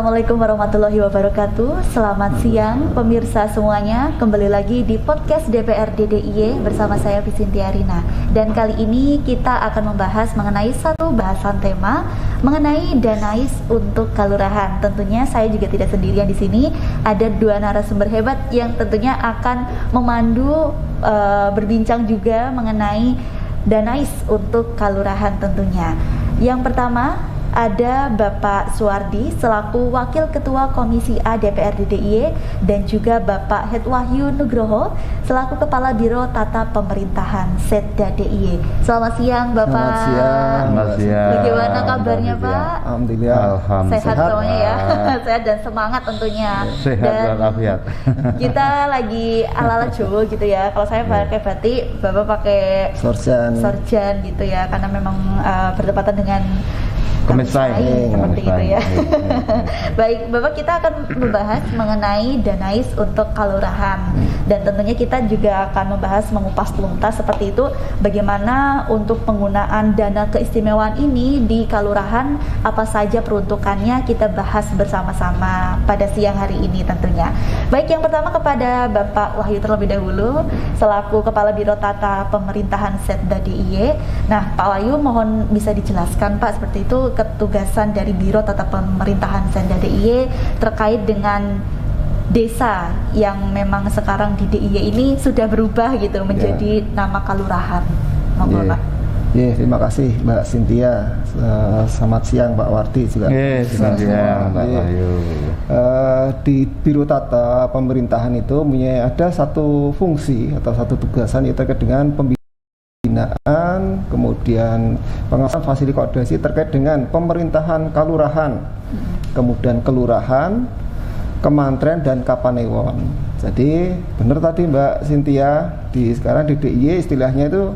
Assalamualaikum warahmatullahi wabarakatuh. Selamat siang pemirsa semuanya. Kembali lagi di podcast DPRD DIY bersama saya Visintia Rina. Dan kali ini kita akan membahas mengenai satu bahasan tema mengenai Danais untuk Kalurahan. Tentunya saya juga tidak sendirian di sini. Ada dua narasumber hebat yang tentunya akan memandu berbincang juga mengenai Danais untuk Kalurahan tentunya. Yang pertama ada Bapak Suwardi selaku Wakil Ketua Komisi A DPRD DIY dan juga Bapak Hetwahyu Nugroho selaku Kepala Biro Tata Pemerintahan Setda DIY. Selamat siang Bapak. Selamat siang. Bagaimana kabarnya Pak? Alhamdulillah. Sehat semuanya ya. Sehat dan semangat tentunya. Sehat dan walafiat. Kita lagi ala-ala Jawa gitu ya. Kalau saya pakai batik, Bapak pakai sorjan gitu ya, karena memang bertepatan dengan Kemisai seperti itu ya. Baik, Bapak, kita akan membahas mengenai Danais untuk Kalurahan dan tentunya kita juga akan membahas mengupas tuntas seperti itu bagaimana untuk penggunaan dana keistimewaan ini di Kalurahan, apa saja peruntukannya, kita bahas bersama-sama pada siang hari ini tentunya. Baik, yang pertama kepada Bapak Wahyu terlebih dahulu selaku Kepala Biro Tata Pemerintahan Setda DIY. Nah, Pak Wahyu mohon bisa dijelaskan Pak seperti itu ketugasan dari Biro Tata Pemerintahan Setda DIY terkait dengan desa yang memang sekarang di DIY ini sudah berubah gitu menjadi nama Kalurahan. Monggo Pak. Terima kasih Mbak Sintia. Selamat siang Pak Wardi juga. Selamat siang Pak Wahyu. Di Biro Tata Pemerintahan itu punya ada satu fungsi atau satu tugasan yaitu terkait dengan pembinaan, kemudian pengawasan fasilitasi koordinasi terkait dengan pemerintahan kalurahan, kemudian kelurahan, kementerian dan kapanewon. Jadi benar tadi Mbak Sintia, sekarang di DIY istilahnya itu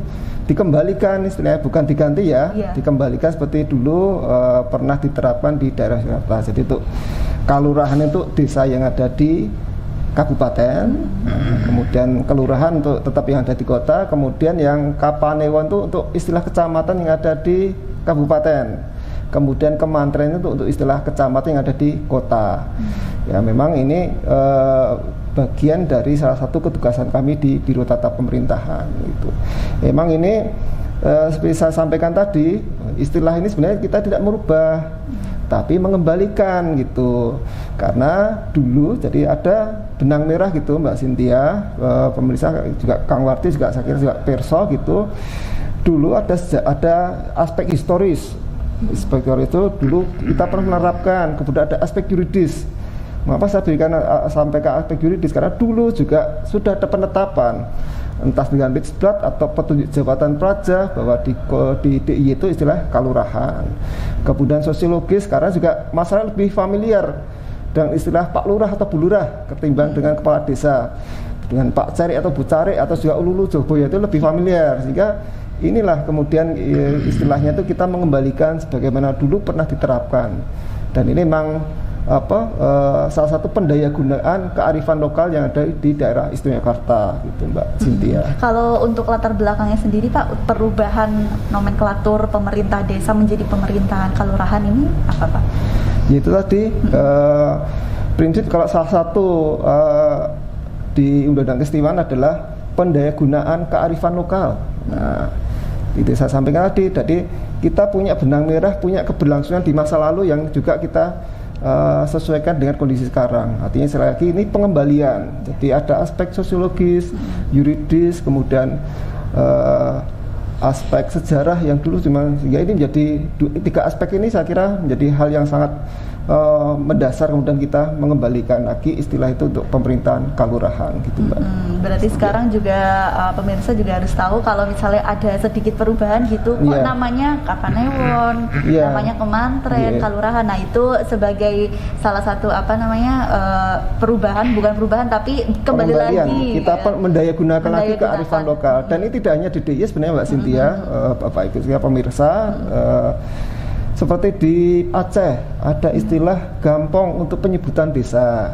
dikembalikan, istilahnya bukan diganti ya, dikembalikan seperti dulu pernah diterapkan di daerah Jakarta. Jadi untuk kalurahan itu desa yang ada di kabupaten, kemudian kelurahan untuk tetap yang ada di kota, kemudian yang kapanewon itu untuk istilah kecamatan yang ada di kabupaten, kemudian kementerian itu untuk istilah kecamatan yang ada di kota. Ya memang ini bagian dari salah satu ketugasan kami di Biro Tata Pemerintahan itu. Memang ini seperti saya sampaikan tadi, istilah ini sebenarnya kita tidak merubah, tapi mengembalikan gitu. Karena dulu jadi ada benang merah gitu Mbak Sintia, pemirsa juga Kang Warti juga saya kira juga perso gitu. Dulu ada aspek historis. Aspek itu dulu kita pernah menerapkan, kemudian ada aspek yuridis. Mengapa saya berikan sampai ke aspek yuridis? Karena dulu juga sudah ada penetapan entah dengan Riksblat atau petunjuk jabatan praja bahwa di DIY itu istilah kalurahan. Kemudian sosiologis karena juga masalah lebih familiar dengan istilah Pak Lurah atau Bu Lurah ketimbang dengan kepala desa. Dengan Pak Cari atau Bu Cari atau juga Ululu Joboya itu lebih familiar, sehingga inilah kemudian istilahnya itu kita mengembalikan sebagaimana dulu pernah diterapkan. Dan ini memang salah satu pendaya gunaan kearifan lokal yang ada di daerah Istimewa Yogyakarta gitu Mbak Cynthia. Kalau untuk latar belakangnya sendiri Pak, perubahan nomenklatur pemerintah desa menjadi pemerintahan kalurahan ini apa Pak? Itu tadi prinsip kalau salah satu di Undang-Undang Keistimewaan adalah pendaya gunaan kearifan lokal. Nah, itu saya sampaikan tadi. Jadi kita punya benang merah, punya keberlangsungan di masa lalu yang juga kita sesuaikan dengan kondisi sekarang. Artinya sekali lagi ini pengembalian. Jadi ada aspek sosiologis, yuridis, kemudian aspek sejarah yang dulu cuma, sehingga ini menjadi tiga aspek ini saya kira menjadi hal yang sangat mendasar, kemudian kita mengembalikan lagi istilah itu untuk pemerintahan kalurahan gitu Mbak. Berarti sekarang juga pemirsa juga harus tahu kalau misalnya ada sedikit perubahan gitu, kok namanya kapanewon, namanya kementerian, kalurahan. Nah itu sebagai salah satu perubahan, bukan perubahan tapi kembali lagi kita mendaya gunakan lagi kearifan lokal. Dan ini tidak hanya di DIY sebenarnya Mbak Cynthia, Bapak Ibu sekalian pemirsa. Seperti di Aceh ada istilah gampong untuk penyebutan desa.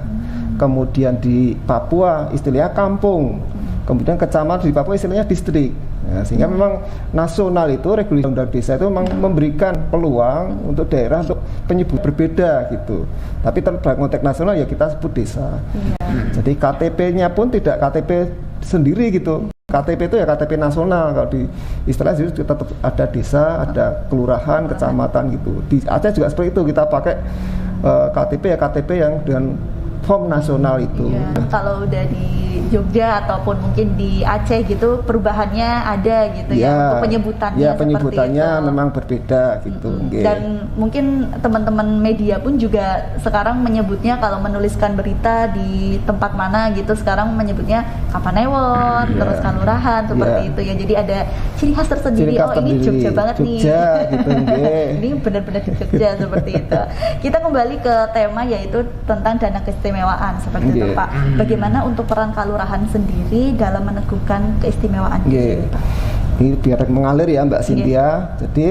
Kemudian di Papua istilahnya kampung. kemudian kecamatan di Papua istilahnya distrik. Nah, sehingga memang nasional itu regulasi undang desa itu memang memberikan peluang untuk daerah untuk penyebut berbeda gitu. Tapi dalam konteks nasional ya kita sebut desa. Jadi KTP-nya pun tidak KTP sendiri gitu. KTP itu ya KTP nasional, kalau di istilah itu tetap ada desa, ada kelurahan, kecamatan gitu. Di Aceh juga seperti itu, kita pakai KTP ya KTP yang dengan form nasional itu. Kalau udah di Jogja ataupun mungkin di Aceh gitu perubahannya ada gitu untuk penyebutannya. Ya penyebutannya memang berbeda gitu. Dan mungkin teman-teman media pun juga sekarang menyebutnya kalau menuliskan berita di tempat mana gitu sekarang menyebutnya Kapanewon, terus Kalurahan seperti itu ya. Jadi ada ciri khas tersendiri. Ini Jogja banget Jogja, nih. Gitu, ini benar-benar di Jogja seperti itu. Kita kembali ke tema yaitu tentang dana keistimewaan seperti itu Pak. Bagaimana untuk peran Kalurahan sendiri dalam meneguhkan keistimewaan itu, Pak? Ini biar mengalir ya Mbak Cynthia. Jadi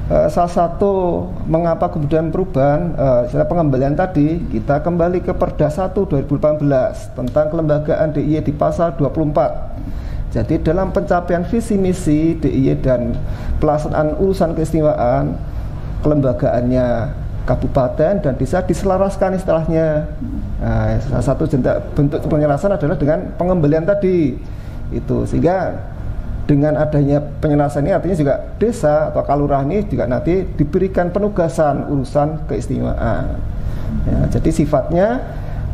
salah satu mengapa kemudian perubahan pengembalian tadi kita kembali ke Perda 1 2018 tentang kelembagaan DIY di pasal 24. Jadi dalam pencapaian visi misi DIY dan pelaksanaan urusan keistimewaan kelembagaannya kabupaten dan desa diselaraskan istilahnya. Nah, salah satu bentuk penyelarasan adalah dengan pengembalian tadi itu, sehingga dengan adanya penyelarasan ini artinya juga desa atau kalurahan ini juga nanti diberikan penugasan urusan keistimewaan. Ya, jadi sifatnya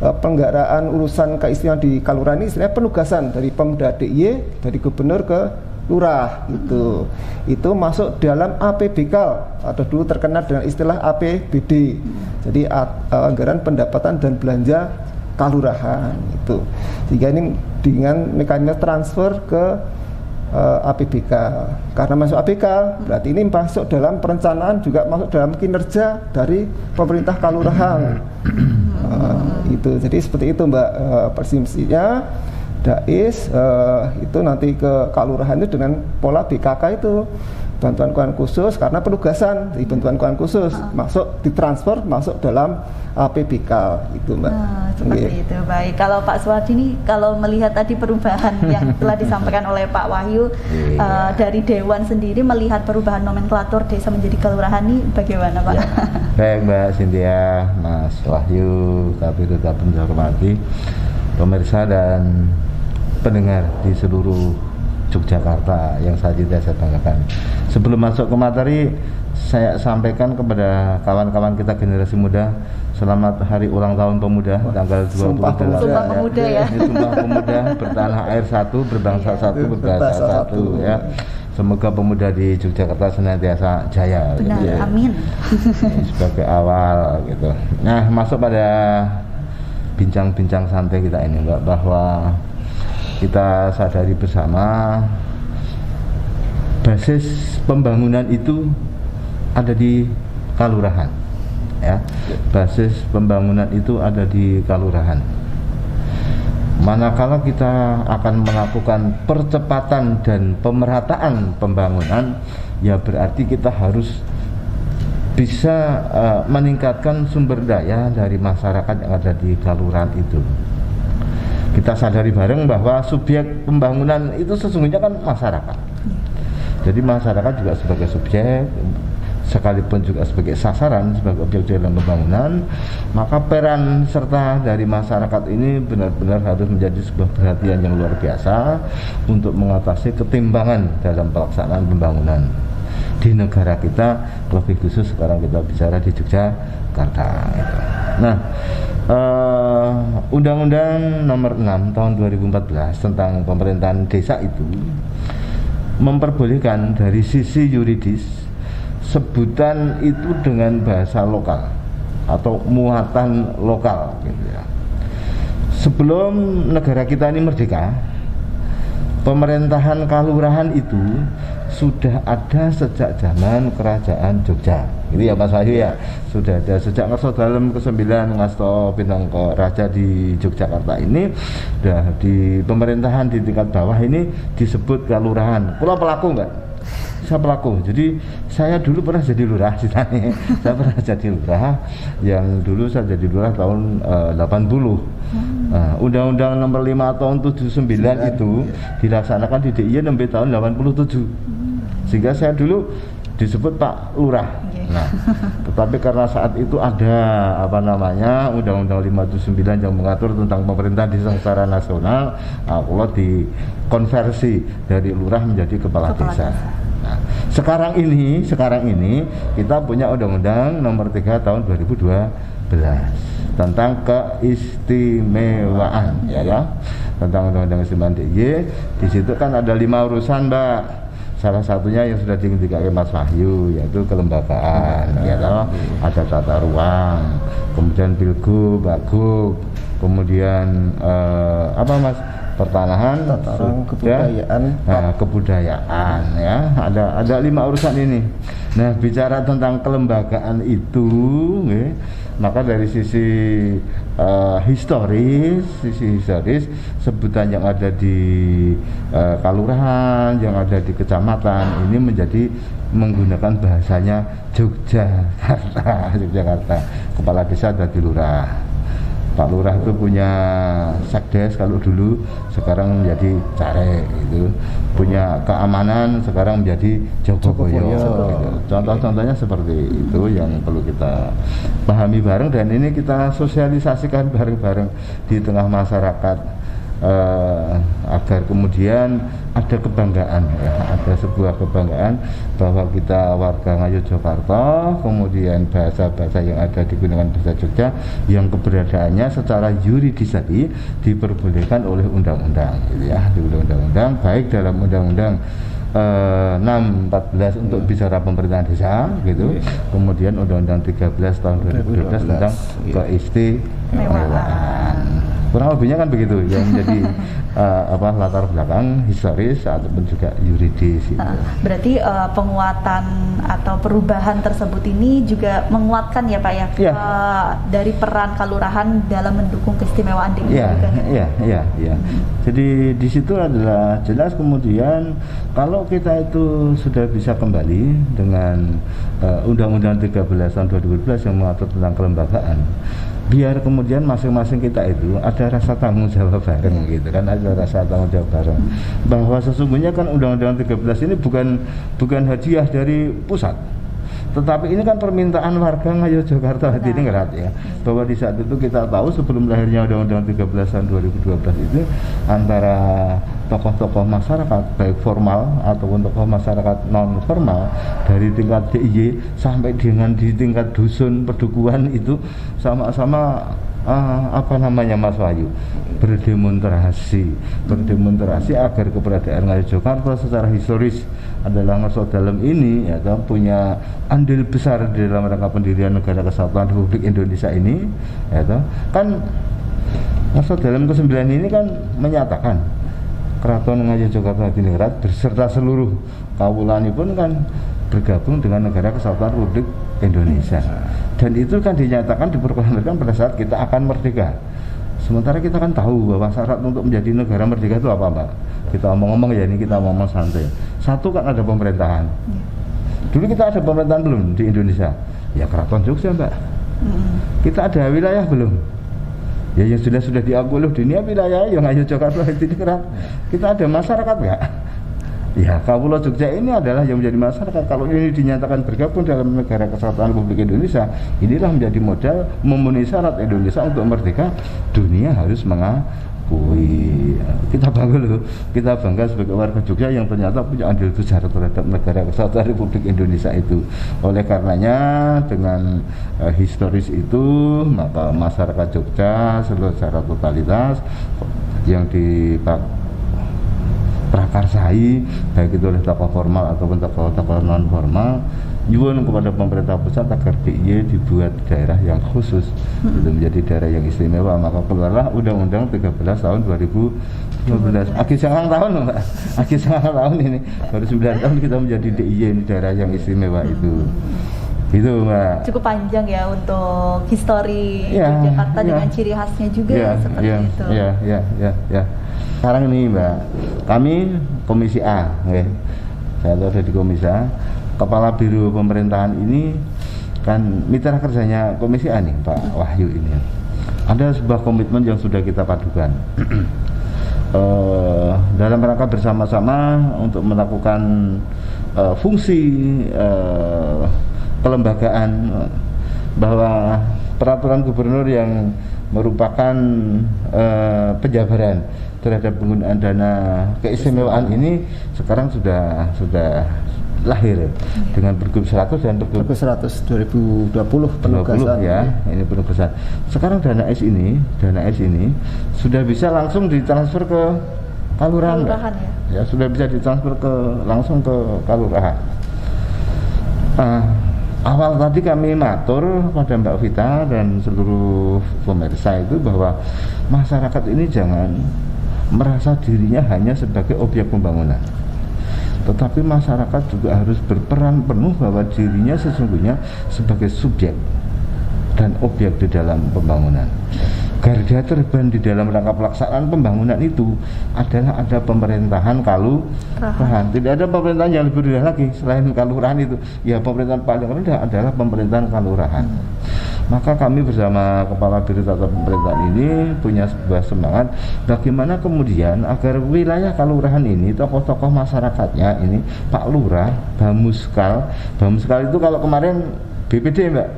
penggaraan urusan keistimewaan di kalurahan ini istilahnya penugasan dari Pemda DIY, dari gubernur ke lurah gitu. Itu masuk dalam APBK atau dulu terkenal dengan istilah APBD. Jadi anggaran pendapatan dan belanja kalurahan itu. Sehingga ini dengan mekanisme transfer ke APBK. Karena masuk APBK berarti ini masuk dalam perencanaan juga masuk dalam kinerja dari pemerintah kalurahan. Itu. Jadi seperti itu Mbak persepsinya. Dais itu nanti ke kalurahan itu dengan pola BKK itu bantuan keuangan khusus karena penugasan di bantuan keuangan khusus masuk ditransfer masuk dalam APBK itu Mbak. Seperti itu. Baik, kalau Pak Suwardi ini kalau melihat tadi perubahan yang telah disampaikan oleh Pak Wahyu dari Dewan sendiri melihat perubahan nomenklatur desa menjadi kelurahan ini bagaimana Pak? Baik Mbak Cynthia, Mas Wahyu, tapi tetap menghormati pemirsa dan pendengar di seluruh Yogyakarta yang saya banggakan. Sebelum masuk ke materi, saya sampaikan kepada kawan-kawan kita generasi muda, selamat hari ulang tahun pemuda tanggal 28. Sumpah Pemuda ya. Sumpah Pemuda, bertanah air satu, berbangsa satu, berbahasa satu ya. Semoga pemuda di Yogyakarta senantiasa jaya. Benar, gitu ya. Amin. Sebagai awal gitu. Nah, masuk pada bincang-bincang santai kita ini Mbak, bahwa kita sadari bersama basis pembangunan itu ada di kalurahan ya. Basis pembangunan itu ada di kalurahan. Manakala kita akan melakukan percepatan dan pemerataan pembangunan, ya berarti kita harus bisa meningkatkan sumber daya dari masyarakat yang ada di kalurahan itu. Kita sadari bareng bahwa subjek pembangunan itu sesungguhnya kan masyarakat. Jadi masyarakat juga sebagai subjek, sekalipun juga sebagai sasaran, sebagai objek dalam pembangunan, maka peran serta dari masyarakat ini benar-benar harus menjadi sebuah perhatian yang luar biasa untuk mengatasi ketimbangan dalam pelaksanaan pembangunan di negara kita, lebih khusus sekarang kita bicara di Yogyakarta. Nah, Undang-Undang Nomor 6 Tahun 2014 tentang pemerintahan desa itu memperbolehkan dari sisi yuridis sebutan itu dengan bahasa lokal atau muatan lokal gitu ya. Sebelum negara kita ini merdeka, pemerintahan kalurahan itu sudah ada sejak zaman Kerajaan Jogja. Gitu ya Mas Wahyu ya. Sudah ada sejak Ngasto Dalem ke-9 Ngasto Pinangka Raja di Yogyakarta ini, di pemerintahan di tingkat bawah ini disebut kalurahan. Kula pelaku enggak? saya pelaku. Jadi saya dulu pernah jadi lurah ceritanya. Saya pernah jadi lurah, yang dulu saya jadi lurah tahun 80. Undang-Undang nomor 5 tahun 79 itu dilaksanakan di DIY sampai tahun 87. Sehingga saya dulu disebut Pak Lurah. Nah, tetapi karena saat itu ada Undang-Undang 579 yang mengatur tentang pemerintahan desa secara nasional, aku dikonversi dari lurah menjadi kepala desa. Nah, sekarang ini kita punya Undang-Undang nomor 3 tahun 2012 tentang keistimewaan, tentang Undang-Undang Keistimewaan DIY. Di situ kan ada 5 urusan, Mbak. Salah satunya yang sudah diindikasi Mas Wahyu, yaitu kelembagaan, ada tata ruang, kemudian pilgub, bagub, kemudian pertanahan, kebudayaan, ya. Ada 5 urusan ini. Nah, bicara tentang kelembagaan itu, maka dari sisi historis, sebutan yang ada di kelurahan, yang ada di kecamatan ini menjadi menggunakan bahasanya Yogyakarta. Kepala desa dari lurah. Pak Lurah itu punya sekdes kalau dulu, sekarang menjadi caleg itu. Punya keamanan, sekarang menjadi Jogoboyo. Gitu. Contoh-contohnya seperti itu yang perlu kita pahami bareng, dan ini kita sosialisasikan bareng-bareng di tengah masyarakat. Agar kemudian ada kebanggaan, ada sebuah kebanggaan bahwa kita warga Ngayogyakarta, kemudian bahasa-bahasa yang ada digunakan bahasa Jogja yang keberadaannya secara yuridis tadi diperbolehkan oleh undang-undang, di undang-undang, baik dalam undang-undang 614 untuk bicara pemerintahan desa, kemudian undang-undang 13 tahun 2012 tentang keistimewaan. Kurang lebihnya kan begitu yang menjadi latar belakang historis ataupun juga yuridis. Berarti penguatan atau perubahan tersebut ini juga menguatkan ya Pak ya, dari peran kelurahan dalam mendukung keistimewaan DIY. Iya. Jadi di situ adalah jelas kemudian kalau kita itu sudah bisa kembali dengan Undang-Undang 13 tahun 2012 yang mengatur tentang kelembagaan, biar kemudian masing-masing kita itu ada rasa tanggung jawab bareng ada rasa tanggung jawab bareng bahwa sesungguhnya kan Undang-Undang 13 ini bukan hadiah dari pusat, tetapi ini kan permintaan warga Ngayogyakarta Hadiningrat bahwa di saat itu kita tahu sebelum lahirnya Undang-Undang 13 tahun 2012 itu antara tokoh-tokoh masyarakat baik formal ataupun tokoh masyarakat non formal dari tingkat DIY sampai dengan di tingkat dusun pedukuhan itu sama-sama Mas Wahyu berdemonstrasi agar keberadaan Ngayogyakarta secara historis adalah Ngerso Dalem ini punya andil besar di dalam rangka pendirian Negara Kesatuan Republik Indonesia ini kan Ngerso Dalem ke-9 ini kan menyatakan Keraton Ngayogyakarta Hadiningrat beserta seluruh kawulanipun kan bergabung dengan Negara Kesatuan Republik Indonesia, dan itu kan dinyatakan diproklamirkan pada saat kita akan merdeka. Sementara kita kan tahu bahwa syarat untuk menjadi negara merdeka itu apa, Mbak? Kita omong-omong kita ngomong santai. Satu kan ada pemerintahan. Dulu kita ada pemerintahan belum di Indonesia? Ya Keraton Jogja, Mbak. Kita ada wilayah belum? Ya yang sudah diakui oleh dunia wilayah yang Ngayogyakarta Hadiningrat. Kita ada masyarakat nggak? Ya, Kawula Jogja ini adalah yang menjadi masyarakat. Kalau ini dinyatakan bergabung dalam Negara Kesatuan Republik Indonesia, inilah menjadi modal memenuhi syarat Indonesia untuk merdeka. Dunia harus mengakui. Kita bangga loh, kita bangga sebagai warga Jogja yang ternyata punya andil besar terhadap Negara Kesatuan Republik Indonesia itu. Oleh karenanya dengan historis itu, maka masyarakat Jogja secara totalitas yang prakarsai baik itu oleh tokoh formal ataupun tokoh non formal nyuwun kepada pemerintah pusat agar DIY dibuat daerah yang khusus itu menjadi daerah yang istimewa, maka keluarlah Undang-Undang 13 tahun 2012. Akhir setengah tahun Mbak, akhir setengah tahun ini baru 9 tahun kita menjadi DIY ini daerah yang istimewa itu. Itu Mbak. Cukup panjang ya untuk histori Jakarta dengan ciri khasnya juga seperti itu. Sekarang ini Mbak, kami Komisi A, saya tahu ada di Komisa. Kepala Biro Pemerintahan ini kan mitra kerjanya Komisi A nih, Pak Wahyu ini. Ada sebuah komitmen yang sudah kita padukan dalam rangka bersama-sama untuk melakukan fungsi kelembagaan, bahwa peraturan gubernur yang merupakan penjabaran terhadap penggunaan dana keistimewaan ini sekarang sudah lahir dengan Pergub 100 dan Pergub 100 2020 penugasan ya. Ini penugasan. Sekarang dana S ini sudah bisa langsung ditransfer ke kalurahan ya, sudah bisa ditransfer langsung ke kalurahan. Awal tadi kami matur pada Mbak Vita dan seluruh pemirsa itu bahwa masyarakat ini jangan merasa dirinya hanya sebagai objek pembangunan, tetapi masyarakat juga harus berperan penuh bahwa dirinya sesungguhnya sebagai subjek dan objek di dalam pembangunan. Garda terdepan di dalam rangka pelaksanaan pembangunan itu adalah ada pemerintahan kalurahan. Tidak ada pemerintahan yang lebih rendah lagi selain kalurahan itu. Ya, pemerintahan paling rendah adalah pemerintahan kalurahan. Maka kami bersama Kepala Biro Tata Pemerintahan ini punya sebuah semangat bagaimana kemudian agar wilayah kalurahan ini, tokoh-tokoh masyarakatnya ini, Pak Lurah, Bamuskal itu kalau kemarin BPD Mbak,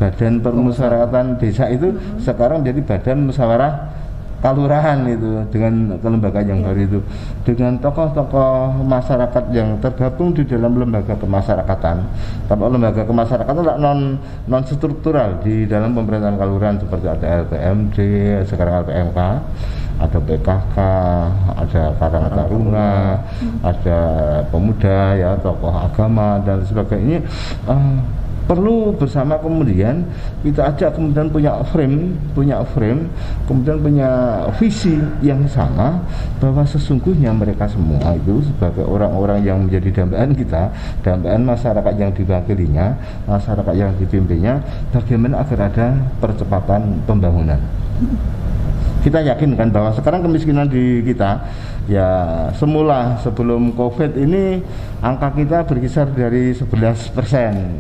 Badan Permusyawaratan Desa itu sekarang jadi Badan Musyawarah Kalurahan itu, dengan kelembagaan yang baru itu, dengan tokoh-tokoh masyarakat yang tergabung di dalam lembaga kemasyarakatan. Kalau lembaga kemasyarakatan non struktural di dalam pemerintahan kalurahan seperti ada LPMD, sekarang LPMK, ada PKK, ada Karang Taruna, ada pemuda ya, tokoh agama dan sebagainya. Perlu bersama kemudian kita ajak kemudian punya frame, kemudian punya visi yang sama, bahwa sesungguhnya mereka semua itu sebagai orang-orang yang menjadi dambaan kita, dambaan masyarakat yang diwakilinya, masyarakat yang dipimpinnya, bagaimana agar ada percepatan pembangunan. Kita yakin kan bahwa sekarang kemiskinan di kita ya, semula sebelum COVID ini angka kita berkisar dari 11%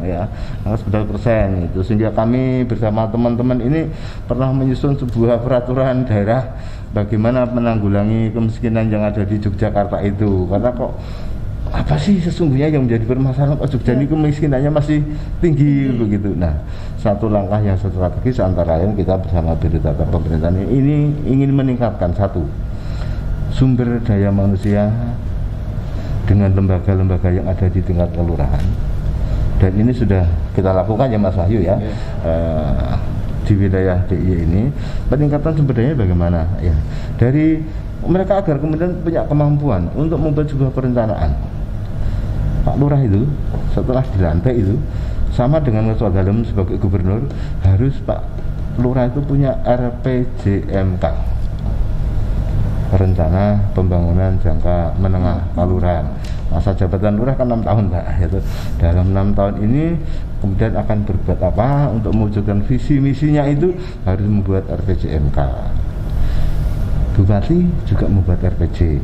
ya, angka 11% itu, sehingga kami bersama teman-teman ini pernah menyusun sebuah peraturan daerah bagaimana menanggulangi kemiskinan yang ada di Yogyakarta itu. Karena kok apa sih sesungguhnya yang menjadi permasalahan Jogja ini, kemiskinannya masih tinggi begitu. Nah, satu langkah yang strategis antara lain kita bersama Biro Tata Pemerintahan ini ingin meningkatkan satu, sumber daya manusia dengan lembaga-lembaga yang ada di tingkat kelurahan, dan ini sudah kita lakukan ya Mas Wahyu ya. Di wilayah DIY ini peningkatan sumber daya bagaimana ya, dari mereka agar kemudian punya kemampuan untuk membuat sebuah perencanaan. Pak Lurah itu setelah dilantik itu sama dengan Ketua Dalem sebagai gubernur, harus Pak Lurah itu punya RPJMK, rencana pembangunan jangka menengah kalurahan. Masa jabatan lurah kan 6 tahun Pak, yaitu dalam 6 tahun ini kemudian akan berbuat apa untuk mewujudkan visi misinya, itu harus membuat RPJMK. Bupati juga membuat RPJ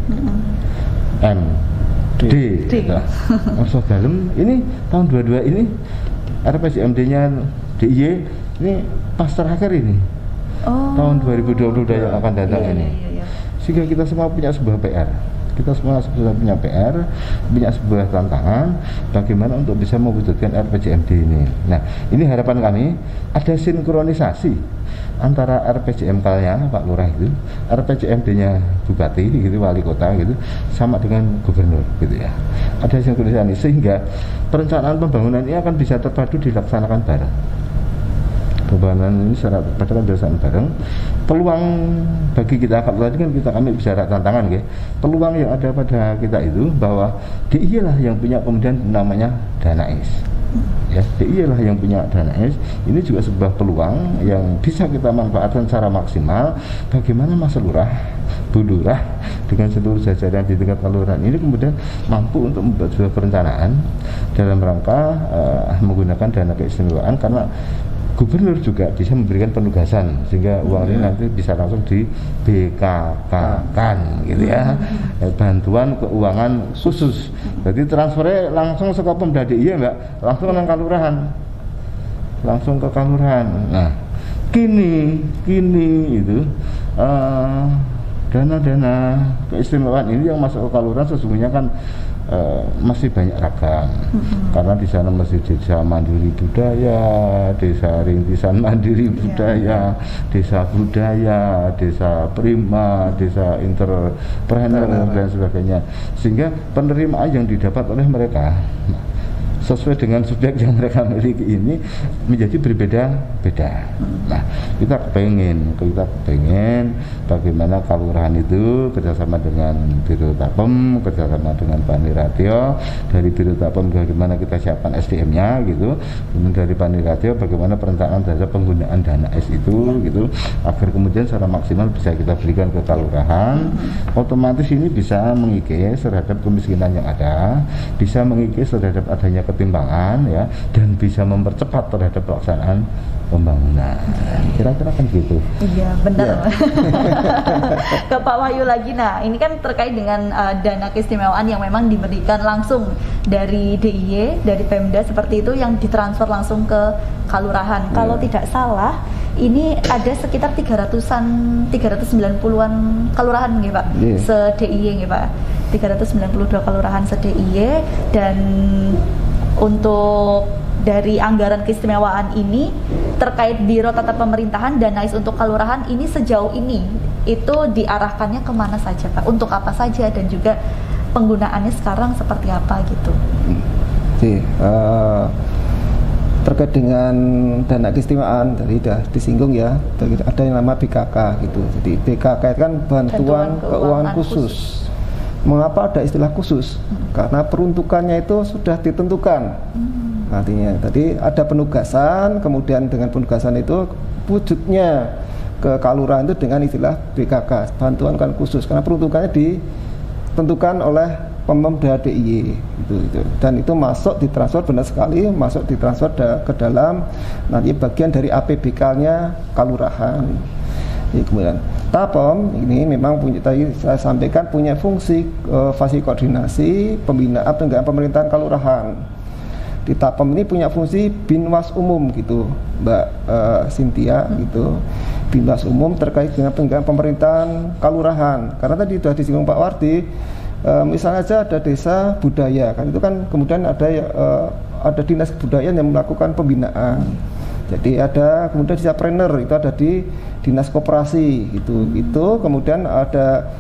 MD. Masuk dalam ini tahun 22 ini RPJMD-nya DIY ini pas terakhir ini. Tahun 2022 yang akan datang ini. Sehingga kita semua punya sebuah PR. Kita semua punya PR, punya sebuah tantangan bagaimana untuk bisa mewujudkan RPJMD ini. Nah, ini harapan kami ada sinkronisasi antara RPJMK-nya Pak Lurah itu, RPJMD-nya Bupati gitu, wali kota gitu, sama dengan gubernur gitu ya. Ada sinkronisasi sehingga perencanaan pembangunan ini akan bisa terpadu dilaksanakan bareng. Pembangunan ini secara terpadu dilaksanakan bareng. Peluang bagi kita, kalau tadi kan kami bicara tantangan ya. Peluang yang ada pada kita itu bahwa DIY lah yang punya kemudian namanya dana S. Ya, DIY lah yang punya dana S. Ini juga sebuah peluang yang bisa kita manfaatkan secara maksimal. Bagaimana Mas Lurah, Bu Lurah dengan seluruh jajaran di tingkat kelurahan ini kemudian mampu untuk membuat sebuah perencanaan dalam rangka menggunakan dana keistimewaan, karena gubernur juga bisa memberikan penugasan sehingga uang ini nanti bisa langsung di BKK-kan gitu ya, bantuan keuangan khusus. Jadi transfernya langsung ke Pemda DIY Mbak, langsung ke kelurahan. Nah, kini itu dana-dana keistimewaan ini yang masuk ke kelurahan sesungguhnya kan masih banyak ragam, karena di sana masih desa mandiri budaya, desa rintisan mandiri budaya, desa budaya, desa prima, desa entrepreneur dan sebagainya, sehingga penerimaan yang didapat oleh mereka sesuai dengan subjek yang mereka miliki ini menjadi berbeda-beda. Nah, kita pengen bagaimana kelurahan itu kerjasama dengan Biro Tapem, kerjasama dengan Paniratio, dari Biro Tapem bagaimana kita siapkan SDM-nya gitu, kemudian dari Paniratio bagaimana perencanaan terhadap penggunaan dana S itu gitu, agar kemudian secara maksimal bisa kita berikan ke kelurahan. Otomatis ini bisa mengikis terhadap kemiskinan yang ada, bisa mengikis terhadap adanya ketimpangan ya, dan bisa mempercepat terhadap pelaksanaan pembangunan. Kira-kira kan gitu. Iya, benar. Ke Pak Wahyu lagi. Nah, ini kan terkait dengan dana keistimewaan yang memang diberikan langsung dari DIY, dari Pemda seperti itu, yang ditransfer langsung ke kelurahan. Kalau tidak salah, ini ada sekitar 390-an kelurahan nggih Pak, se-DIY nggih Pak. 392 kelurahan se-DIY, dan untuk dari anggaran keistimewaan ini terkait Biro Tata Pemerintahan dan NAIS untuk kelurahan ini sejauh ini itu diarahkannya kemana saja Pak? Untuk apa saja, dan juga penggunaannya sekarang seperti apa gitu? Terkait dengan dana keistimewaan tadi sudah disinggung ya, ada yang nama BKK gitu. Jadi BKK itu kan bantuan keuangan khusus. Mengapa ada istilah khusus? Karena peruntukannya itu sudah ditentukan. Artinya tadi ada penugasan, kemudian dengan penugasan itu wujudnya ke kelurahan itu dengan istilah BKK, bantuan kan khusus, karena peruntukannya ditentukan oleh Pemda DIY itu. Dan itu masuk ditransfer, benar sekali, masuk ditransfer ke dalam nanti bagian dari APBK-nya kelurahan. Kemudian Tapem ini memang punya, tadi saya sampaikan, punya fungsi fasilitasi koordinasi pembinaan penegakan pemerintahan kelurahan. Di Tapem ini punya fungsi binwas umum gitu, Mbak Cynthia gitu, binwas umum terkait dengan penegakan pemerintahan kelurahan. Karena tadi sudah disinggung Pak Wardi, misalnya aja ada desa budaya kan, itu kan kemudian ada dinas kebudayaan yang melakukan pembinaan. Jadi ada kemudian entrepreneur itu ada di dinas koperasi itu kemudian ada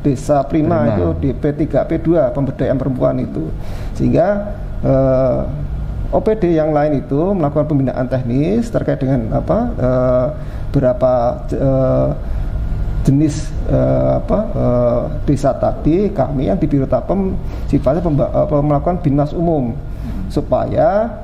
desa prima itu di P3 P2 pemberdayaan perempuan itu, sehingga OPD yang lain itu melakukan pembinaan teknis terkait dengan berapa jenis desa tadi. Kami yang di Biro Tapem sifatnya melakukan binwas umum supaya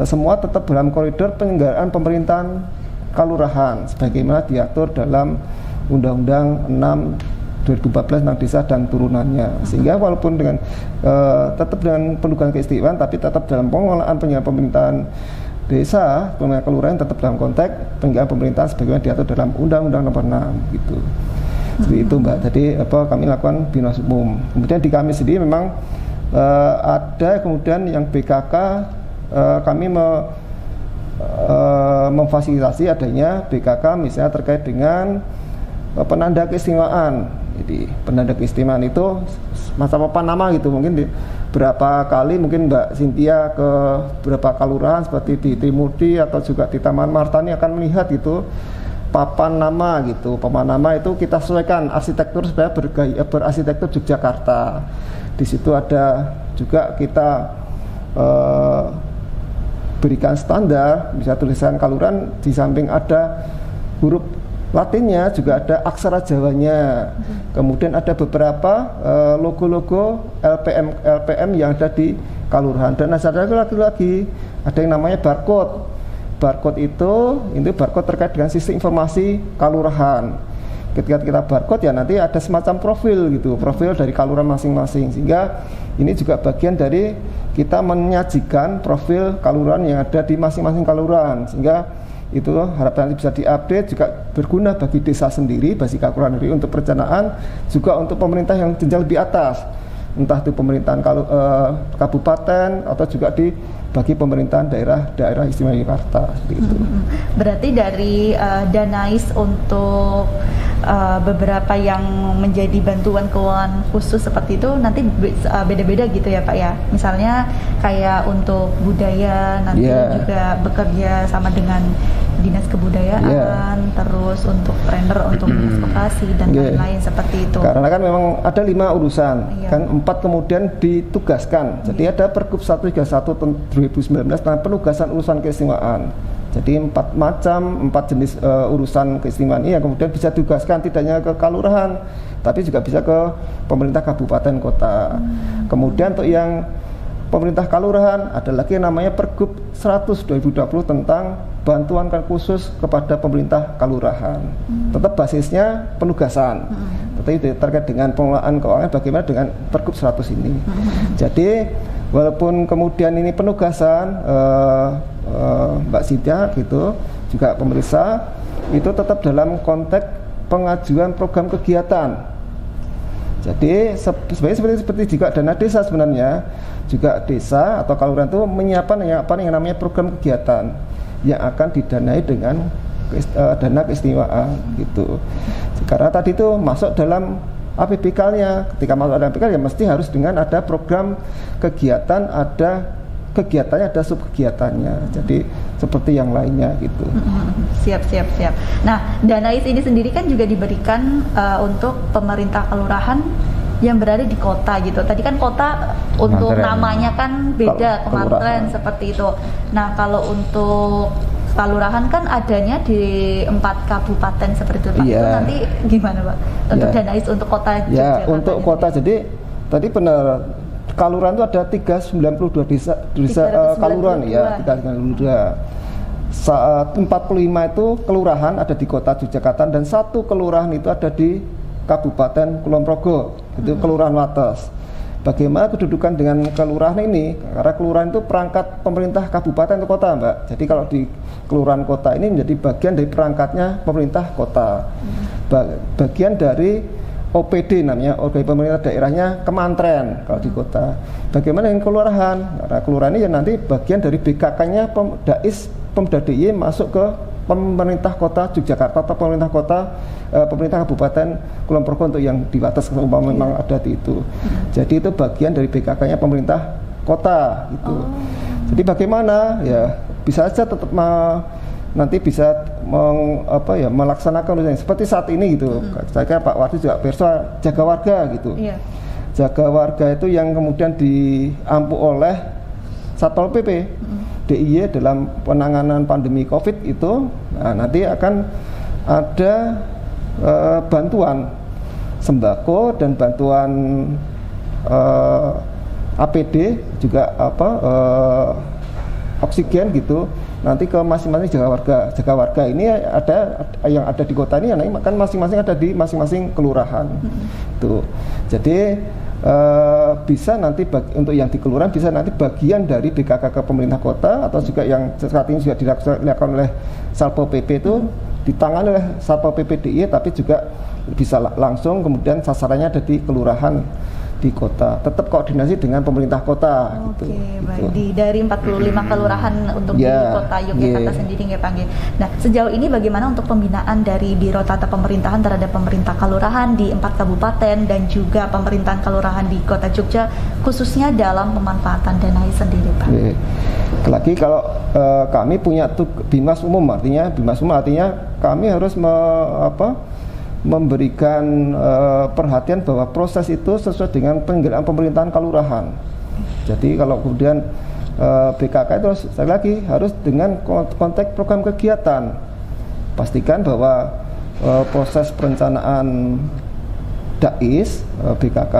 semua tetap dalam koridor penyelenggaraan pemerintahan kelurahan sebagaimana diatur dalam Undang-Undang 6 2014 tentang desa dan turunannya, sehingga walaupun dengan tetap dengan penugasan keistimewaan tapi tetap dalam pengelolaan penyelenggaraan pemerintahan desa, pemerintahan kelurahan tetap dalam konteks penyelenggaraan pemerintahan sebagaimana diatur dalam Undang-Undang Nomor 6 gitu. Seperti itu Mbak. Jadi kami lakukan binwas umum. Kemudian di kami sendiri memang ada kemudian yang BKK, kami memfasilitasi adanya BKK misalnya terkait dengan penanda keistimewaan. Jadi penanda keistimewaan itu masa papan nama gitu, mungkin berapa kali mungkin Mbak Cynthia ke beberapa kelurahan seperti di Trimurti atau juga di Taman Martani akan melihat gitu papan nama gitu. Papan nama itu kita sesuaikan arsitektur supaya berarsitektur Yogyakarta. Di situ ada juga kita berikan standar, bisa tulisan kelurahan, di samping ada huruf Latinnya juga ada aksara Jawanya. Kemudian ada beberapa logo-logo LPM yang ada di kelurahan. Dan ada lagi ada yang namanya barcode. Barcode itu barcode terkait dengan sistem informasi kelurahan. ketika kita barcode ya nanti ada semacam profil gitu, profil dari kaluran masing-masing, sehingga ini juga bagian dari kita menyajikan profil kaluran yang ada di masing-masing kaluran, sehingga itu harapan nanti bisa diupdate, juga berguna bagi desa sendiri, bagi kaluran sendiri untuk perencanaan, juga untuk pemerintah yang jenjang lebih atas, entah itu pemerintahan kabupaten atau juga bagi pemerintahan daerah istimewa Yogyakarta seperti itu. Berarti dari Danais untuk beberapa yang menjadi bantuan keuangan khusus seperti itu nanti beda-beda gitu ya Pak ya. Misalnya kayak untuk budaya nanti juga bekerja sama dengan Dinas Kebudayaan, terus untuk render untuk Dinas Koperasi dan lain-lain seperti itu. Karena kan memang ada 5 urusan, kan 4 kemudian ditugaskan. Jadi ada Pergub 131 2019 tentang penugasan urusan keistimewaan. Jadi 4 jenis urusan keistimewaan ini yang kemudian bisa ditugaskan tidak hanya ke kalurahan, tapi juga bisa ke pemerintah kabupaten kota. Kemudian untuk yang pemerintah kalurahan ada lagi yang namanya Pergub 100 2020 tentang bantuan khusus kepada pemerintah kalurahan. Tetap basisnya penugasan. Tetapi terkait dengan pengelolaan keuangan bagaimana dengan Pergub 100 ini. Jadi walaupun kemudian ini penugasan Mbak Sintia gitu, juga pemeriksa itu tetap dalam konteks pengajuan program kegiatan. Jadi sebenarnya seperti juga dana desa sebenarnya juga desa atau kalurahan itu menyiapkan yang namanya program kegiatan yang akan didanai dengan dana keistimewaan gitu. Karena tadi itu masuk dalam APBK-nya. Ketika masuk dalam APBK ya mesti harus dengan ada program kegiatan, ada kegiatannya, ada subkegiatannya. Jadi seperti yang lainnya gitu. Siap. Nah, Danais ini sendiri kan juga diberikan untuk pemerintah kelurahan yang berada di kota gitu. Tadi kan kota untuk namanya kan beda, kemanten seperti itu. Nah, kalau untuk kalurahan kan adanya di 4 kabupaten seperti itu Pak. Itu nanti gimana Pak? Untuk Danais untuk kota Yogyakarta. Ya, untuk kota jadi tadi benar kalurahan itu ada 392 desa kalurahan ya, 392. Saat 45 itu kelurahan ada di kota Yogyakarta dan 1 kelurahan itu ada di Kabupaten Kulon Progo, itu kelurahan Wates. Bagaimana kedudukan dengan kelurahan ini? Karena kelurahan itu perangkat pemerintah kabupaten atau kota, Mbak. Jadi kalau di kelurahan kota ini menjadi bagian dari perangkatnya pemerintah kota. Bagian dari OPD namanya, organ pemerintah daerahnya kementerian kalau di kota. Bagaimana dengan kelurahan? Karena kelurahan ini ya nanti bagian dari BKK-nya Pemda DIY masuk ke pemerintah kota Yogyakarta atau pemerintah kota pemerintah kabupaten Kulon Progo untuk yang di Wates umpama memang ada di itu. Jadi itu bagian dari BKK-nya pemerintah kota gitu. Jadi bagaimana ya bisa saja tetap nanti bisa melaksanakan urusan seperti saat ini gitu. Saya kira Pak Wadi juga perso jaga warga gitu. Jaga warga itu yang kemudian diampu oleh Satpol PP DIY dalam penanganan pandemi COVID itu, nanti akan ada bantuan sembako dan bantuan APD juga oksigen gitu nanti ke masing-masing jaga warga ini ada yang ada di kota ini kan masing-masing ada di masing-masing kelurahan tuh. Jadi bisa nanti untuk yang di kelurahan bisa nanti bagian dari BKK ke pemerintah kota atau juga yang saat ini sudah dilakukan oleh Satpol PP itu ditangani oleh Satpol PP DIY tapi juga bisa langsung kemudian sasarannya ada di kelurahan di kota, tetap koordinasi dengan pemerintah kota. Oke, baik. Dari 45 kelurahan untuk di kota Yogyakarta sendiri nggih Pak nggih. Nah, sejauh ini bagaimana untuk pembinaan dari Biro Tata Pemerintahan terhadap pemerintah kelurahan di 4 kabupaten dan juga pemerintahan kelurahan di kota Jogja khususnya dalam pemanfaatan Danais sendiri Pak? Lagi kalau kami punya Bimas Umum artinya kami harus memberikan perhatian bahwa proses itu sesuai dengan penyelenggaraan pemerintahan kalurahan. Jadi kalau kemudian BKK itu sekali lagi harus dengan konteks program kegiatan. Pastikan bahwa proses perencanaan DAIS, BKK,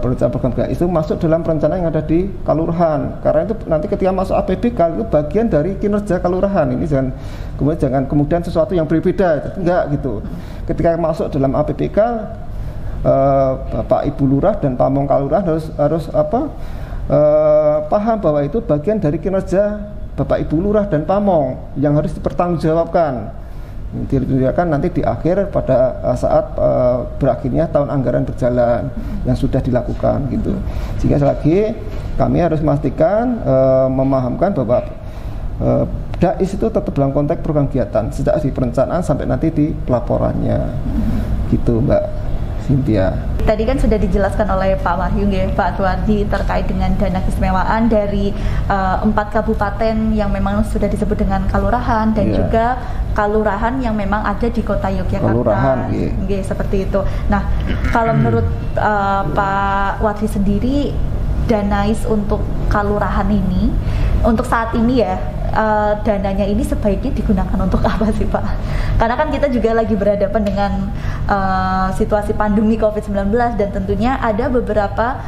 perencanaan program DAIS itu masuk dalam perencanaan yang ada di kalurahan. Karena itu nanti ketika masuk APBK itu bagian dari kinerja kalurahan. Ini jangan kemudian sesuatu yang berbeda, enggak gitu. Ketika masuk dalam APBK, Bapak Ibu Lurah dan Pamong Kalurahan harus paham bahwa itu bagian dari kinerja Bapak Ibu Lurah dan Pamong yang harus dipertanggungjawabkan. Diperkirakan nanti di akhir pada saat berakhirnya tahun anggaran berjalan yang sudah dilakukan gitu. Sehingga lagi kami harus memastikan memahamkan bahwa DAIS itu tetap dalam konteks program kegiatan sejak di perencanaan sampai nanti di pelaporannya gitu Mbak Cynthia. Tadi kan sudah dijelaskan oleh Pak Wahyu ya, Pak Tuardi terkait dengan dana keistimewaan dari 4 kabupaten yang memang sudah disebut dengan kalurahan dan juga kalurahan yang memang ada di kota Yogyakarta. Kalurahan, seperti itu. Nah, kalau menurut Pak Wadri sendiri, danais untuk kalurahan ini untuk saat ini ya, dananya ini sebaiknya digunakan untuk apa sih Pak? Karena kan kita juga lagi berhadapan dengan situasi pandemi COVID-19 dan tentunya ada beberapa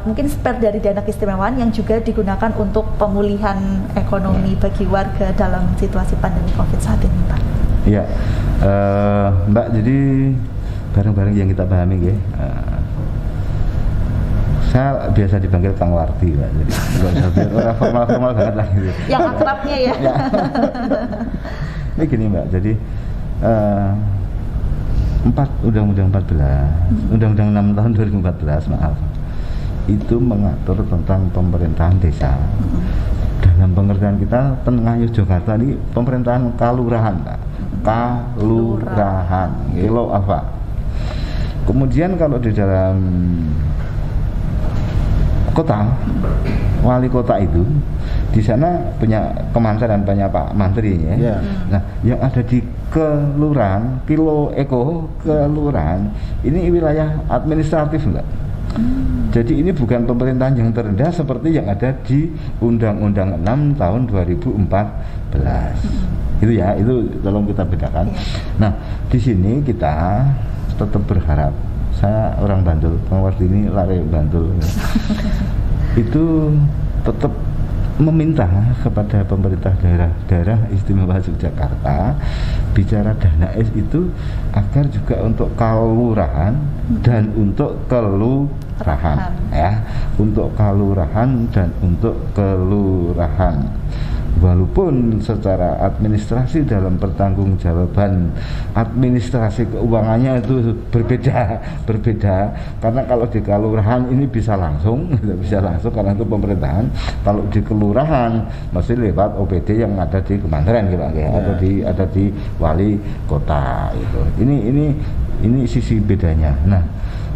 mungkin spare dari dana keistimewaan yang juga digunakan untuk pemulihan ekonomi bagi warga dalam situasi pandemi COVID saat ini Pak. Iya, Mbak, jadi bareng-bareng yang kita pahami ya. Saya biasa dipanggil Kang Warti, Pak. Jadi nggak usah biar orang formal banget lah gitu. Yang akrabnya ya. Ini gini Mbak, jadi Undang-Undang 14, Undang-Undang 6 tahun 2014, maaf, itu mengatur tentang pemerintahan desa. Dalam pengertian kita, Tengah Yogyakarta ini pemerintahan kalurahan, Pak. Kalurahan, kilo apa? Kemudian kalau di dalam kota, wali kota itu di sana punya kemanteran, banyak Pak Menteri ya. Nah, yang ada di kelurahan, kelurahan ini wilayah administratif Mbak. Jadi ini bukan pemerintahan yang terendah seperti yang ada di Undang-Undang 6 tahun 2014. Itu ya, itu tolong kita bedakan. Nah, di sini kita tetap berharap, saya orang Bantul, Kang Wardi ini lari Bantul, itu tetap meminta kepada pemerintah daerah istimewa Yogyakarta bicara danais itu agar juga untuk kalurahan dan untuk kelurahan ya, untuk kalurahan dan untuk kelurahan. Walaupun secara administrasi dalam pertanggungjawaban administrasi keuangannya itu berbeda karena kalau di kelurahan ini bisa langsung karena itu pemerintahan, kalau di kelurahan masih lewat OPD yang ada di kemanteran gitu ya, atau ada di wali kota itu. Ini sisi bedanya. Nah,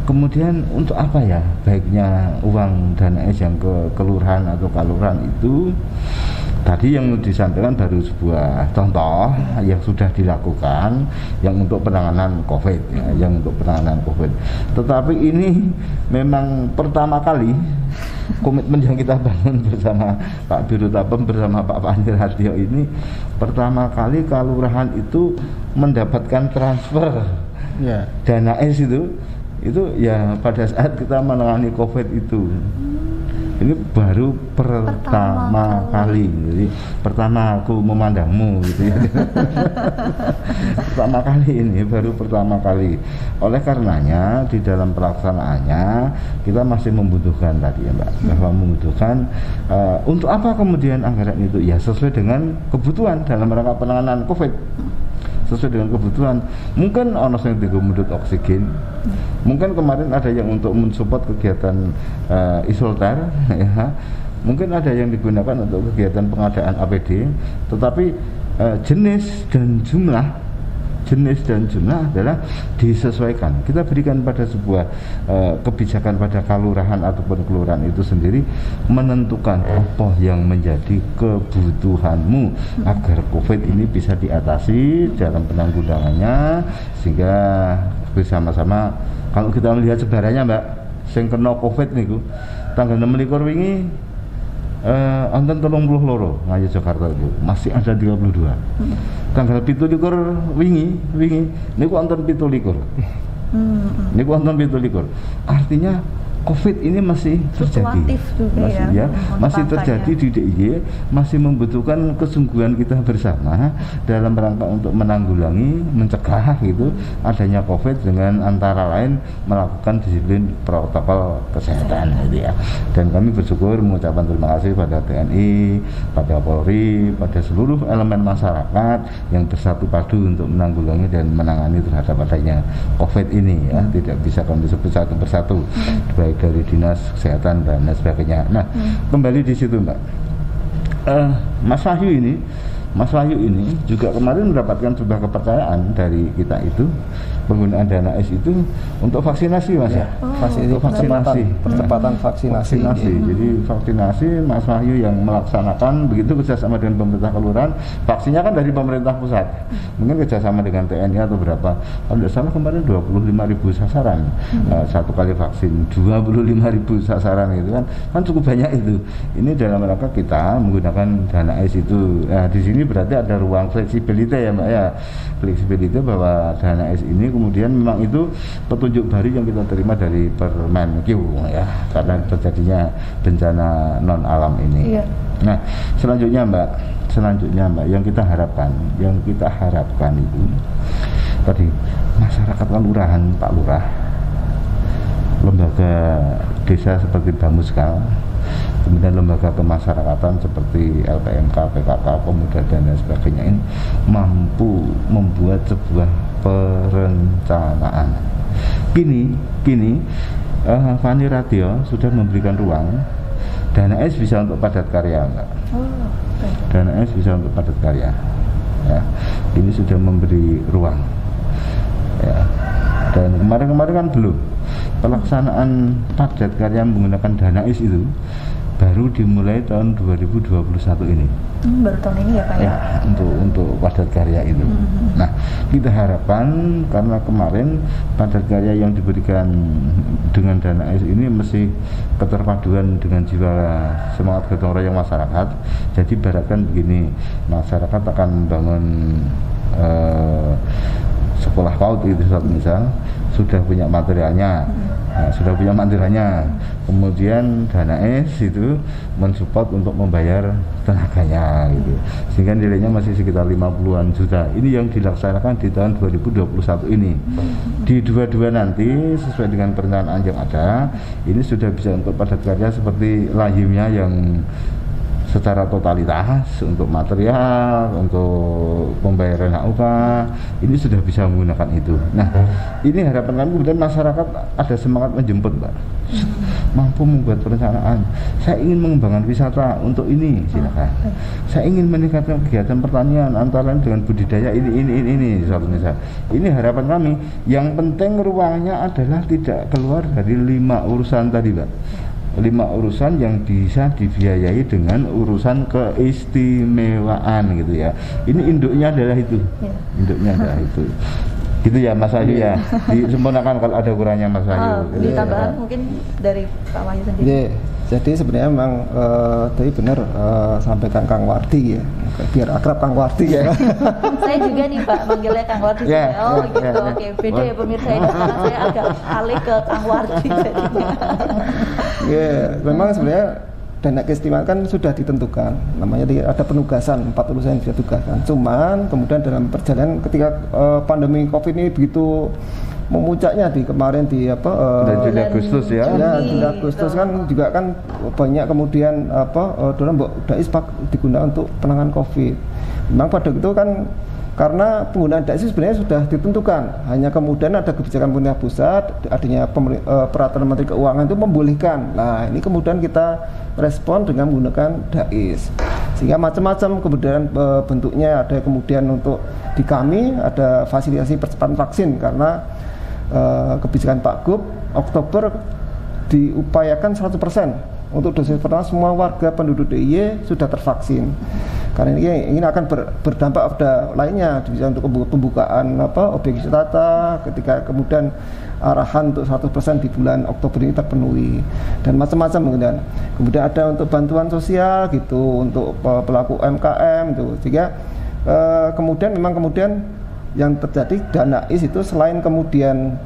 kemudian untuk apa ya baiknya uang danais yang ke kelurahan atau kalurahan itu? Tadi yang disampaikan baru sebuah contoh yang sudah dilakukan yang untuk penanganan COVID ya, yang untuk penanganan COVID. Tetapi ini memang pertama kali komitmen yang kita bangun bersama Pak Birutapem bersama Pak Panji Hartio ini pertama kali kalurahan itu mendapatkan transfer danais itu ya pada saat kita menangani COVID itu. Ini baru pertama kali. Jadi pertama aku memandangmu gitu ya. Pertama kali ini, baru pertama kali. Oleh karenanya di dalam pelaksanaannya kita masih membutuhkan tadi ya Mbak, bahwa membutuhkan untuk apa kemudian anggaran itu ya sesuai dengan kebutuhan dalam rangka penanganan COVID. Sesuai dengan kebutuhan. Mungkin ono sing dienggo mundut oksigen. Mungkin kemarin ada yang untuk mensupport kegiatan isolter ya. Mungkin ada yang digunakan untuk kegiatan pengadaan APD, tetapi jenis dan jumlah adalah disesuaikan. Kita berikan pada sebuah kebijakan pada kalurahan ataupun kelurahan itu sendiri menentukan apa yang menjadi kebutuhanmu agar COVID ini bisa diatasi dalam penanggulangannya, sehingga bersama-sama. Kalau kita melihat sebarannya Mbak, sing kena COVID niku tanggal 26 wingi wonten 32 ngayu Jakarta itu masih ada 32. Tanggal 17 wingi niku wonten 17. Ini kuantum 17. Artinya COVID ini masih terjadi, masih terjadi di DIY, masih membutuhkan kesungguhan kita bersama dalam rangka untuk menanggulangi, mencegah gitu adanya COVID dengan antara lain melakukan disiplin protokol kesehatan gitu ya. Dan kami bersyukur mengucapkan terima kasih pada TNI, pada Polri, pada seluruh elemen masyarakat yang bersatu padu untuk menanggulangi dan menangani terhadap adanya COVID ini ya. Tidak bisa kami sebut satu persatu, baik dari dinas kesehatan dan lain sebagainya. Nah, kembali di situ Mbak. Mas Wahyu ini juga kemarin mendapatkan sebuah kepercayaan dari kita itu penggunaan dana ACE itu untuk vaksinasi Mas ya. Untuk vaksinasi, percepatan vaksinasi. Jadi vaksinasi Mas Wahyu yang melaksanakan begitu kerjasama dengan pemerintah kelurahan. Vaksinnya kan dari pemerintah pusat. Mungkin kerjasama dengan TNI atau berapa. Kalau tidak salah kemarin 25.000 sasaran. Satu kali vaksin 25.000 sasaran gitu kan cukup banyak itu. Ini dalam rangka kita menggunakan dana ACE itu. Nah, di sini berarti ada ruang fleksibilitas ya Mbak ya. Fleksibilitas bahwa dana ACE ini kemudian memang itu petunjuk baru yang kita terima dari Permenq ya, karena terjadinya bencana non alam ini. Nah, selanjutnya Mbak yang kita harapkan itu tadi masyarakat kelurahan, Pak Lurah, lembaga desa seperti Bamuskal, kemudian lembaga kemasyarakatan seperti LPMK, PKK, Pemuda dan lain sebagainya ini mampu membuat sebuah perencanaan. Kini Fani Radio sudah memberikan ruang. Dana ACE bisa untuk padat karya enggak? Dana ACE bisa untuk padat karya. Ya. Ini sudah memberi ruang. Ya. Dan kemarin kan belum. Pelaksanaan padat karya menggunakan dana ACE itu baru dimulai tahun 2021 ini. Baru tahun ini ya Pak ya? Untuk padat karya itu. Nah, kita harapkan karena kemarin padat karya yang diberikan dengan dana ACE ini masih keterpaduan dengan jiwa semangat gotong royong masyarakat. Jadi ibaratkan begini, masyarakat akan membangun sekolah PAUD itu satu misal, sudah punya materialnya, kemudian dana ACE itu mensupport untuk membayar tenaganya gitu, sehingga nilainya masih sekitar 50-an juta. Ini yang dilaksanakan di tahun 2021 ini. Di dua-dua nanti sesuai dengan perencanaan yang ada, ini sudah bisa untuk padat karya seperti lahimnya yang secara totalitas untuk material, untuk pembayaran HUK, ini sudah bisa menggunakan itu. Nah, ini harapan kami kemudian masyarakat ada semangat menjemput Mbak, mampu membuat perencanaan. Saya ingin mengembangkan wisata untuk ini, silakan. Saya ingin meningkatkan kegiatan pertanian antara lain dengan budidaya ini suatu misal. Ini harapan kami. Yang penting ruangnya adalah tidak keluar dari 5 urusan tadi Mbak. 5 urusan yang bisa dibiayai dengan urusan keistimewaan gitu ya. Ini induknya adalah itu. Gitu ya Mas Wahyu ya. Disempurnakan kalau ada kurangnya Mas Wahyu. Ditambahkan mungkin dari Pak Wahyu sendiri. Jadi sebenarnya memang tadi benar sampaikan Kang Wardi ya, biar akrab Kang Wardi ya. Saya juga nih Pak manggilnya Kang Wardi. Oke, beda ya pemirsa ini karena saya agak alih ke Kang Wardi jadinya. Memang sebenarnya dana keistimewaan kan sudah ditentukan, namanya ada penugasan 4 urusan yang ditugaskan. Cuman kemudian dalam perjalanan ketika pandemi COVID ini begitu memuncaknya di kemarin di Juli Agustus ya. Juli Agustus kan juga kan banyak kemudian dorong Mbok Dais digunakan untuk penanganan COVID. Memang pada itu kan karena penggunaan dana sebenarnya sudah ditentukan, hanya kemudian ada kebijakan pemerintah pusat, adanya peraturan Menteri Keuangan itu membolehkan. Nah, ini kemudian kita respon dengan menggunakan DAIS, sehingga macam-macam kemudian bentuknya. Ada kemudian untuk di kami ada fasilitasi percepatan vaksin karena kebijakan Pak Gub Oktober diupayakan 100% untuk dosis pertama semua warga penduduk DIY sudah tervaksin. Karena ini akan berdampak pada lainnya, bisa untuk pembukaan objek wisata ketika kemudian arahan untuk 100% di bulan Oktober ini terpenuhi dan macam-macam kemudian ada untuk bantuan sosial gitu untuk pelaku UMKM gitu. Sehingga kemudian yang terjadi dana ACE itu selain kemudian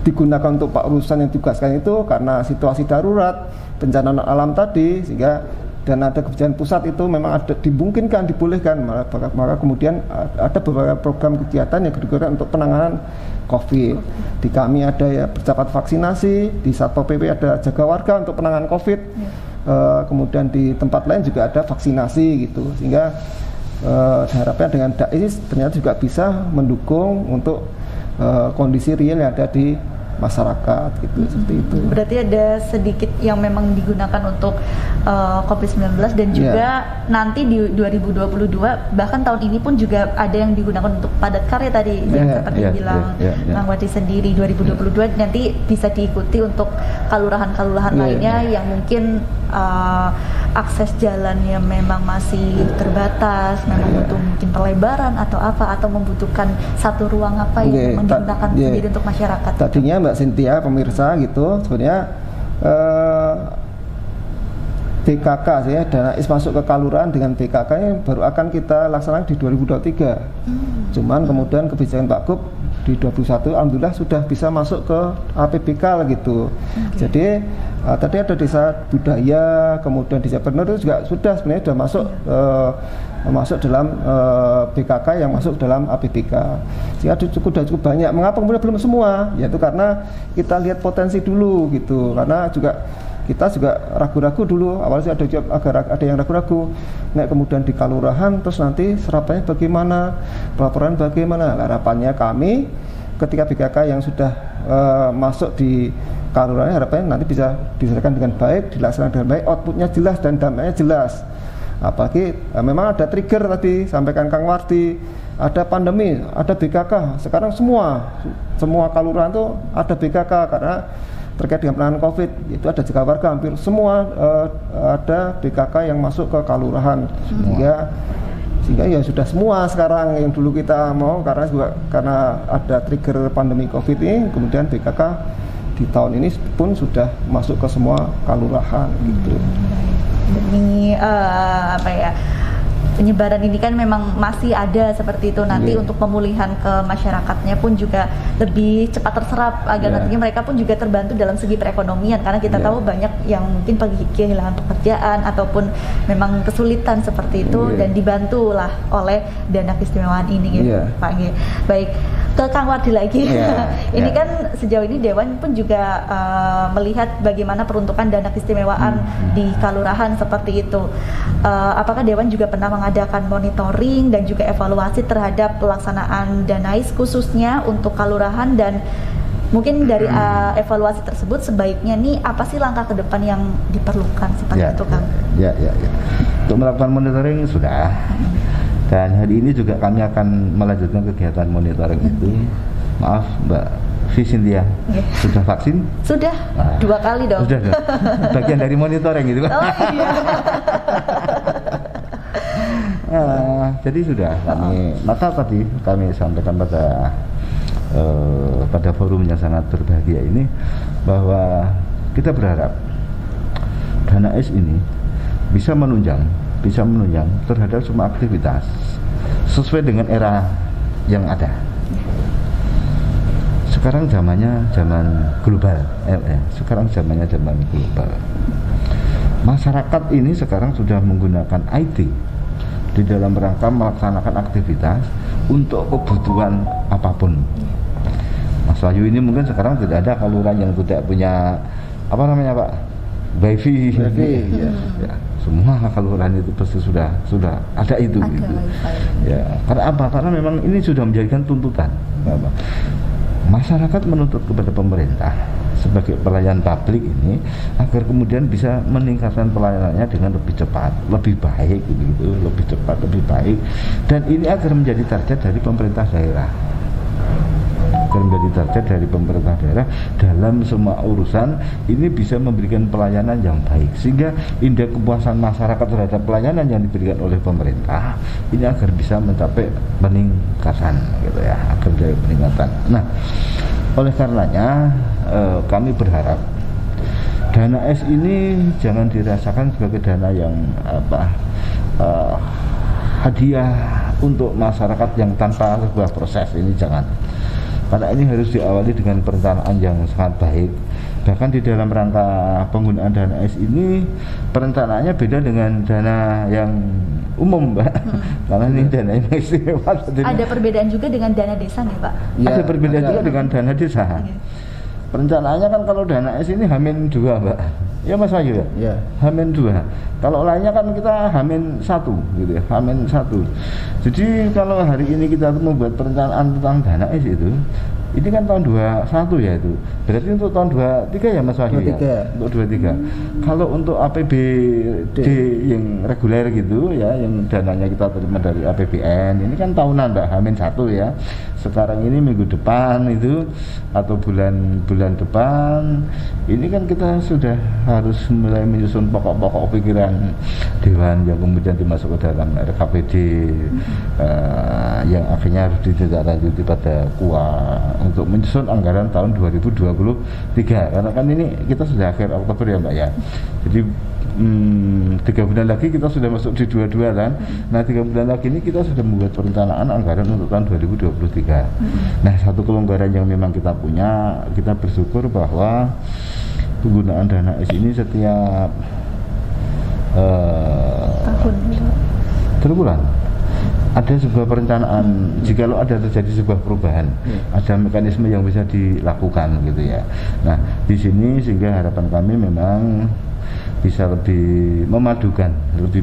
digunakan untuk Pak urusan yang ditugaskan itu karena situasi darurat bencana alam tadi, sehingga dan ada kebijakan pusat itu memang ada dimungkinkan, dibolehkan, maka kemudian ada beberapa program kegiatan yang digunakan untuk penanganan COVID. Di kami ada ya percepat vaksinasi, di Satpol PP ada jaga warga untuk penanganan COVID, kemudian di tempat lain juga ada vaksinasi gitu, sehingga harapannya dengan DAIS ternyata juga bisa mendukung untuk kondisi real yang ada di masyarakat gitu, seperti itu. Berarti ada sedikit yang memang digunakan untuk COVID-19 dan juga nanti di 2022 bahkan tahun ini pun juga ada yang digunakan untuk padat karya tadi yang seperti bilang Bang Wadi sendiri. 2022 nanti bisa diikuti untuk kalurahan-kalurahan lainnya yang mungkin akses jalannya memang masih terbatas, memang butuh mungkin pelebaran atau apa, atau membutuhkan satu ruang apa yang digunakan sendiri untuk masyarakat. Tadinya Mbak Cynthia, pemirsa gitu, sebenarnya BKK ya, dana is masuk ke kalurahan dengan BKK nya baru akan kita laksanakan di 2023. Cuman kemudian kebijakan Pak Gub di 2021 alhamdulillah sudah bisa masuk ke APBK lah gitu. Jadi tadi ada desa budaya, kemudian desa bener itu juga sudah sebenarnya sudah masuk dalam BKK yang masuk dalam APBK. Sehingga sudah cukup banyak. Mengapa kemudian belum semua? Yaitu karena kita lihat potensi dulu gitu. Karena kita juga ragu-ragu dulu, awalnya ada yang ragu-ragu, kemudian di kalurahan, terus nanti serapannya bagaimana, pelaporan bagaimana. Harapannya kami ketika BKK yang sudah masuk di kalurahan, harapannya nanti bisa diselesaikan dengan baik, dilaksanakan dengan baik, outputnya jelas dan dampaknya jelas. Apalagi memang ada trigger tadi sampaikan Kang Wardi, ada pandemi, ada BKK. Sekarang semua kalurahan itu ada BKK karena terkait dengan penanganan COVID, itu ada jaga warga, hampir semua ada BKK yang masuk ke kalurahan, sehingga ya sudah semua sekarang yang dulu kita mau, karena ada trigger pandemi COVID ini, kemudian BKK di tahun ini pun sudah masuk ke semua kalurahan gitu. Demi penyebaran ini kan memang masih ada seperti itu nanti untuk pemulihan ke masyarakatnya pun juga lebih cepat terserap agar nantinya mereka pun juga terbantu dalam segi perekonomian, karena kita tahu banyak yang mungkin kehilangan pekerjaan ataupun memang kesulitan seperti itu dan dibantulah oleh dana keistimewaan ini gitu Pak. Baik, ke Kang Wardi lagi. Ini kan sejauh ini Dewan pun juga melihat bagaimana peruntukan dana keistimewaan di kalurahan seperti itu. Apakah Dewan juga pernah mengadakan monitoring dan juga evaluasi terhadap pelaksanaan Danais khususnya untuk kalurahan, dan mungkin dari evaluasi tersebut sebaiknya nih apa sih langkah ke depan yang diperlukan seperti itu Kang? Untuk melakukan monitoring sudah. Dan hari ini juga kami akan melanjutkan kegiatan monitoring itu. Maaf Mbak Cynthia, sudah vaksin? Sudah, 2 kali dong. Sudah. Bagian dari monitoring itu kan? Oh iya. Jadi sudah maka tadi kami sampaikan pada forum yang sangat berbahagia ini bahwa kita berharap dana is ini bisa menunjang terhadap semua aktivitas sesuai dengan era yang ada. Sekarang zamannya zaman global, sekarang zamannya zaman global. Masyarakat ini sekarang sudah menggunakan IT di dalam rangka melaksanakan aktivitas untuk kebutuhan apapun. Mas Wahyu ini mungkin sekarang tidak ada kalurahan yang tidak punya Pak? Wifi. Ya, semua kalurahan itu pasti sudah ada itu gitu. Ya, karena apa? Karena memang ini sudah menjadikan tuntutan. Masyarakat menuntut kepada pemerintah sebagai pelayan publik ini agar kemudian bisa meningkatkan pelayanannya dengan lebih cepat, lebih baik gitu, lebih cepat, lebih baik, dan ini agar menjadi target dari pemerintah daerah. Dalam semua urusan ini bisa memberikan pelayanan yang baik, sehingga indeks kepuasan masyarakat terhadap pelayanan yang diberikan oleh pemerintah ini agar bisa mencapai peningkatan gitu ya, agar mencapai peningkatan. Nah, oleh karenanya kami berharap dana S ini jangan dirasakan sebagai dana yang hadiah untuk masyarakat yang tanpa sebuah proses, ini jangan. Karena ini harus diawali dengan perencanaan yang sangat baik. Bahkan di dalam rangka penggunaan dana AS ini perencanaannya beda dengan dana yang umum, Mbak. Karena ini dana yang istimewa. Ada perbedaan juga dengan dana desa nih, Pak? Ya, ada perbedaan juga dengan dana desa. Perencanaannya kan kalau dana AS ini H-2, Mbak. Ya Mas Wahyu ya? Ya. H-2. Kalau lainnya kan kita H-1 gitu ya, H-1. Jadi kalau hari ini kita membuat perencanaan tentang dana AS itu, ini kan tahun 21 ya itu. Berarti untuk tahun 23 ya Mas Wahyu ya? Untuk 23. Kalau untuk APBD yang reguler gitu ya, yang dananya kita terima dari APBN, ini kan tahunan Mbak, H-1 ya. Sekarang ini minggu depan itu atau bulan depan ini kan kita sudah harus mulai menyusun pokok-pokok pikiran Dewan yang kemudian dimasuk ke dalam RKPD yang akhirnya harus ditindaklanjuti pada KUA untuk menyusun anggaran tahun 2023, karena kan ini kita sudah akhir Oktober ya Mbak ya. Jadi 3 bulan lagi kita sudah masuk di 22 kan. Nah 3 bulan lagi ini kita sudah membuat perencanaan anggaran untuk tahun 2023. Nah satu kelonggaran yang memang kita punya, kita bersyukur bahwa penggunaan dana AS ini setiap triwulan ada sebuah perencanaan. Jikalau ada terjadi sebuah perubahan, ada mekanisme yang bisa dilakukan gitu ya. Nah di sini sehingga harapan kami memang bisa lebih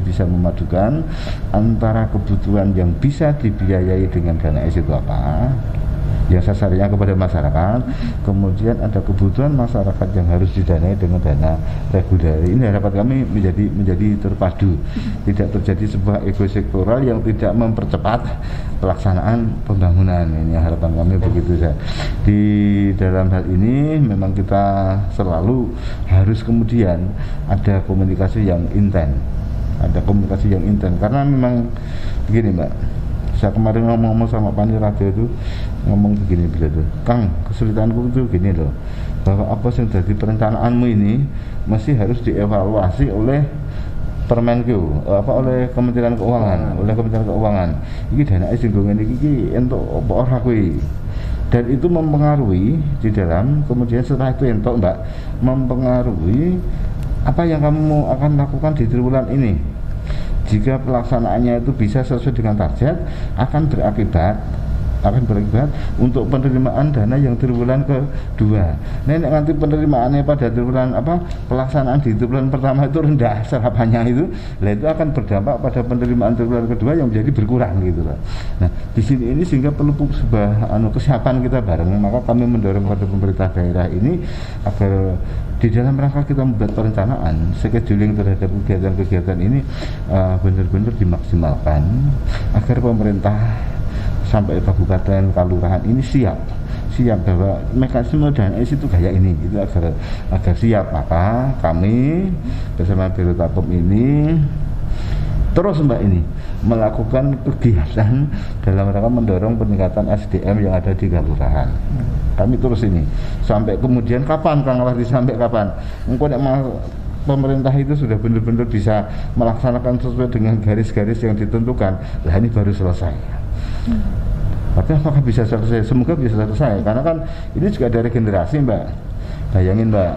bisa memadukan antara kebutuhan yang bisa dibiayai dengan dana AS itu apa, yang sasarnya kepada masyarakat, kemudian ada kebutuhan masyarakat yang harus didanai dengan dana reguler. Ini harapan kami menjadi terpadu, tidak terjadi sebuah ego sektoral yang tidak mempercepat pelaksanaan pembangunan. Ini harapan kami begitu saja. Di dalam hal ini memang kita selalu harus kemudian ada komunikasi yang intens, karena memang begini Mbak. Saya kemarin ngomong sama Pani Radio itu ngomong begini tuh, Kang, kesulitanku itu gini loh, bahwa apa yang jadi perencanaanmu ini masih harus dievaluasi oleh Permenkeu, oleh Kementerian Keuangan, Ini dana singgungan ini untuk apa ora kuwi. Dan itu mempengaruhi di dalam, kemudian setelah itu entok Mbak, mempengaruhi apa yang kamu akan lakukan di triwulan ini. Jika pelaksanaannya itu bisa sesuai dengan target, akan berakibat untuk penerimaan dana yang triwulan kedua. Nah, nanti penerimaannya pada triwulan pelaksanaan di triwulan pertama itu rendah serapannya itu akan berdampak pada penerimaan triwulan kedua yang menjadi berkurang gitu loh. Nah, di sini ini sehingga perlu sebuah kesiapan kita bareng. Maka kami mendorong kepada pemerintah daerah ini agar di dalam rangka kita membuat perencanaan, scheduling terhadap kegiatan-kegiatan ini benar-benar dimaksimalkan agar pemerintah sampai kabupaten, kelurahan ini siap bahwa mekanisme dana AS itu kayak ini gitu, agar siap. Maka kami bersama Biro Tapem ini terus Mbak ini melakukan kegiatan dalam rangka mendorong peningkatan SDM yang ada di kelurahan. Kami terus ini sampai kemudian kapan Kang Wardi, sampai kapan? Engkau pemerintah itu sudah benar-benar bisa melaksanakan sesuai dengan garis-garis yang ditentukan. Nah ini baru selesai. Tapi apakah bisa selesai? Semoga bisa selesai, karena kan ini juga ada regenerasi Mbak. Bayangin Mbak,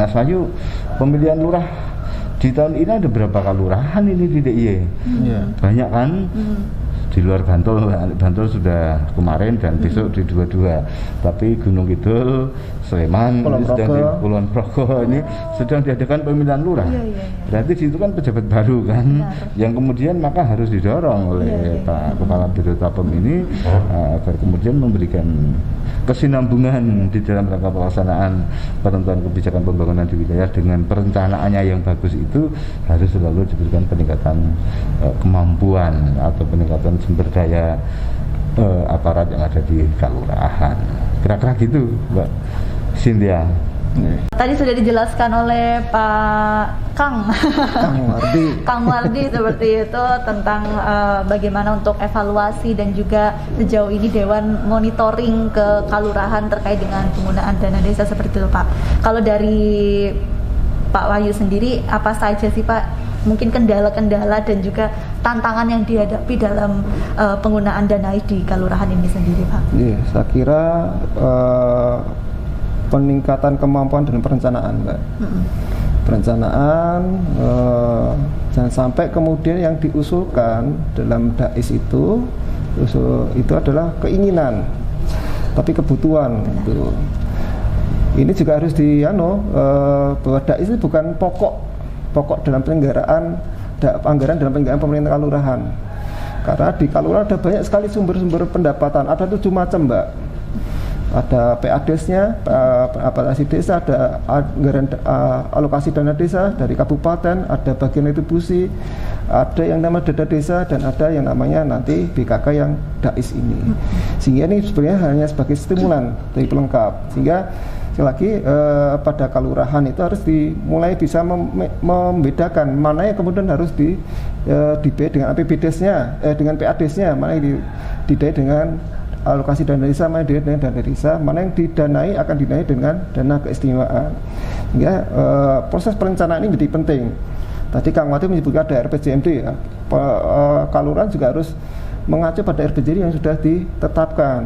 Mas Wahyu, pemilihan lurah di tahun ini ada berapa kelurahan ini di DIY? Banyak kan? Di luar Bantul sudah kemarin dan besok di 22. Tapi Gunung Kidul, Sleman, Kulon Progo ini sedang diadakan pemilihan lurah. Berarti di situ kan pejabat baru kan, yang kemudian maka harus didorong oleh Pak Kepala Biro Tapem ini agar kemudian memberikan kesinambungan di dalam rangka pelaksanaan penentuan kebijakan pembangunan di wilayah. Dengan perencanaannya yang bagus itu harus selalu diberikan peningkatan kemampuan atau peningkatan sumber daya aparat yang ada di kelurahan. Kira-kira gitu Mbak Cynthia. Tadi sudah dijelaskan oleh Pak Kang Wardi seperti itu tentang bagaimana untuk evaluasi dan juga sejauh ini Dewan monitoring ke kelurahan terkait dengan penggunaan dana desa seperti itu Pak. Kalau dari Pak Wahyu sendiri, apa saja sih Pak mungkin kendala-kendala dan juga tantangan yang dihadapi dalam penggunaan Danais di Kalurahan ini sendiri, Pak? Iya, saya kira peningkatan kemampuan dan perencanaan, Mbak. Perencanaan, jangan sampai kemudian yang diusulkan dalam Dais itu adalah keinginan, tapi kebutuhan. Gitu. Ini juga harus bahwa Dais ini bukan pokok dalam penyelenggaraan anggaran dalam penyelenggaraan pemerintah kalurahan. Karena di kalurahan ada banyak sekali sumber-sumber pendapatan. Ada 7 macam, Mbak. Ada PADES-nya, apalasi desa, ada anggaran alokasi dana desa dari kabupaten, ada bagian retribusi, ada yang namanya dana desa, dan ada yang namanya nanti BKK yang Dais ini. Sehingga ini sebenarnya hanya sebagai stimulan dari pelengkap. Sehingga sekali lagi pada kalurahan itu harus dimulai bisa membedakan mana yang kemudian harus dibayar dengan APBDes-nya, dengan PADES-nya, mana yang dibayar dengan alokasi dana desa, mana yang dengan dana desa, mana yang didanai akan didanai dengan dana keistimewaan. Sehingga proses perencanaan ini menjadi penting. Tadi Kang Wati menyebutkan ada RPJMD, kalurahan juga harus mengacu pada RPJMD yang sudah ditetapkan.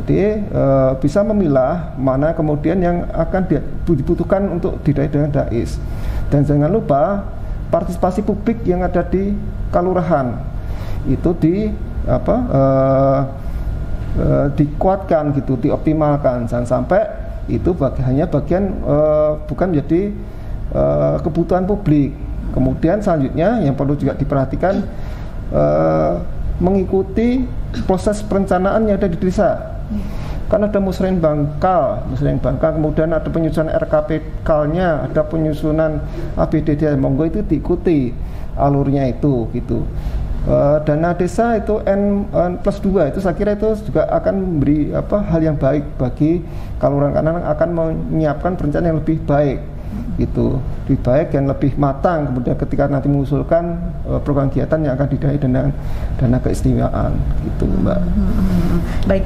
Jadi bisa memilah mana kemudian yang akan dibutuhkan untuk didanai dengan Dais. Dan jangan lupa partisipasi publik yang ada di kalurahan itu dikuatkan gitu, dioptimalkan. Jangan sampai itu hanya bagian bukan menjadi kebutuhan publik. Kemudian selanjutnya yang perlu juga diperhatikan mengikuti proses perencanaan yang ada di desa. Kan ada musren bangkal, kemudian ada penyusunan RKP-kalnya, ada penyusunan ABDD, monggo itu diikuti alurnya itu gitu. Dana desa itu N+2 itu saya kira itu juga akan memberi hal yang baik bagi kalurahan, karena akan menyiapkan perencanaan yang lebih baik gitu, lebih baik dan lebih matang kemudian ketika nanti mengusulkan program kegiatan yang akan didanai dengan dana keistimewaan gitu, Mbak. Baik,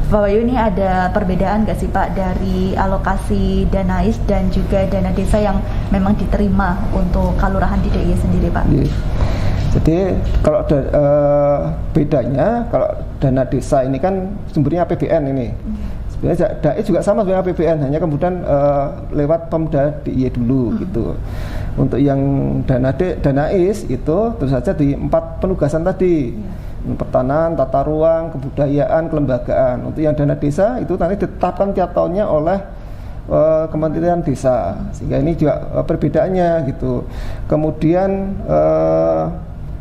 Pak Wahyu, ini ada perbedaan nggak sih Pak dari alokasi Danais dan juga dana desa yang memang diterima untuk kalurahan di DIY sendiri, Pak? Yeah. Jadi kalau bedanya, kalau dana desa ini kan sumbernya APBN ini. Sebenarnya Dais juga sama dengan APBN, hanya kemudian lewat Pemda DIY dulu gitu. Untuk yang Danais itu tentu saja di 4 penugasan tadi. Pertanahan, tata ruang, kebudayaan, kelembagaan. Untuk yang dana desa itu nanti ditetapkan tiap tahunnya oleh Kementerian Desa. Sehingga ini juga perbedaannya gitu. Kemudian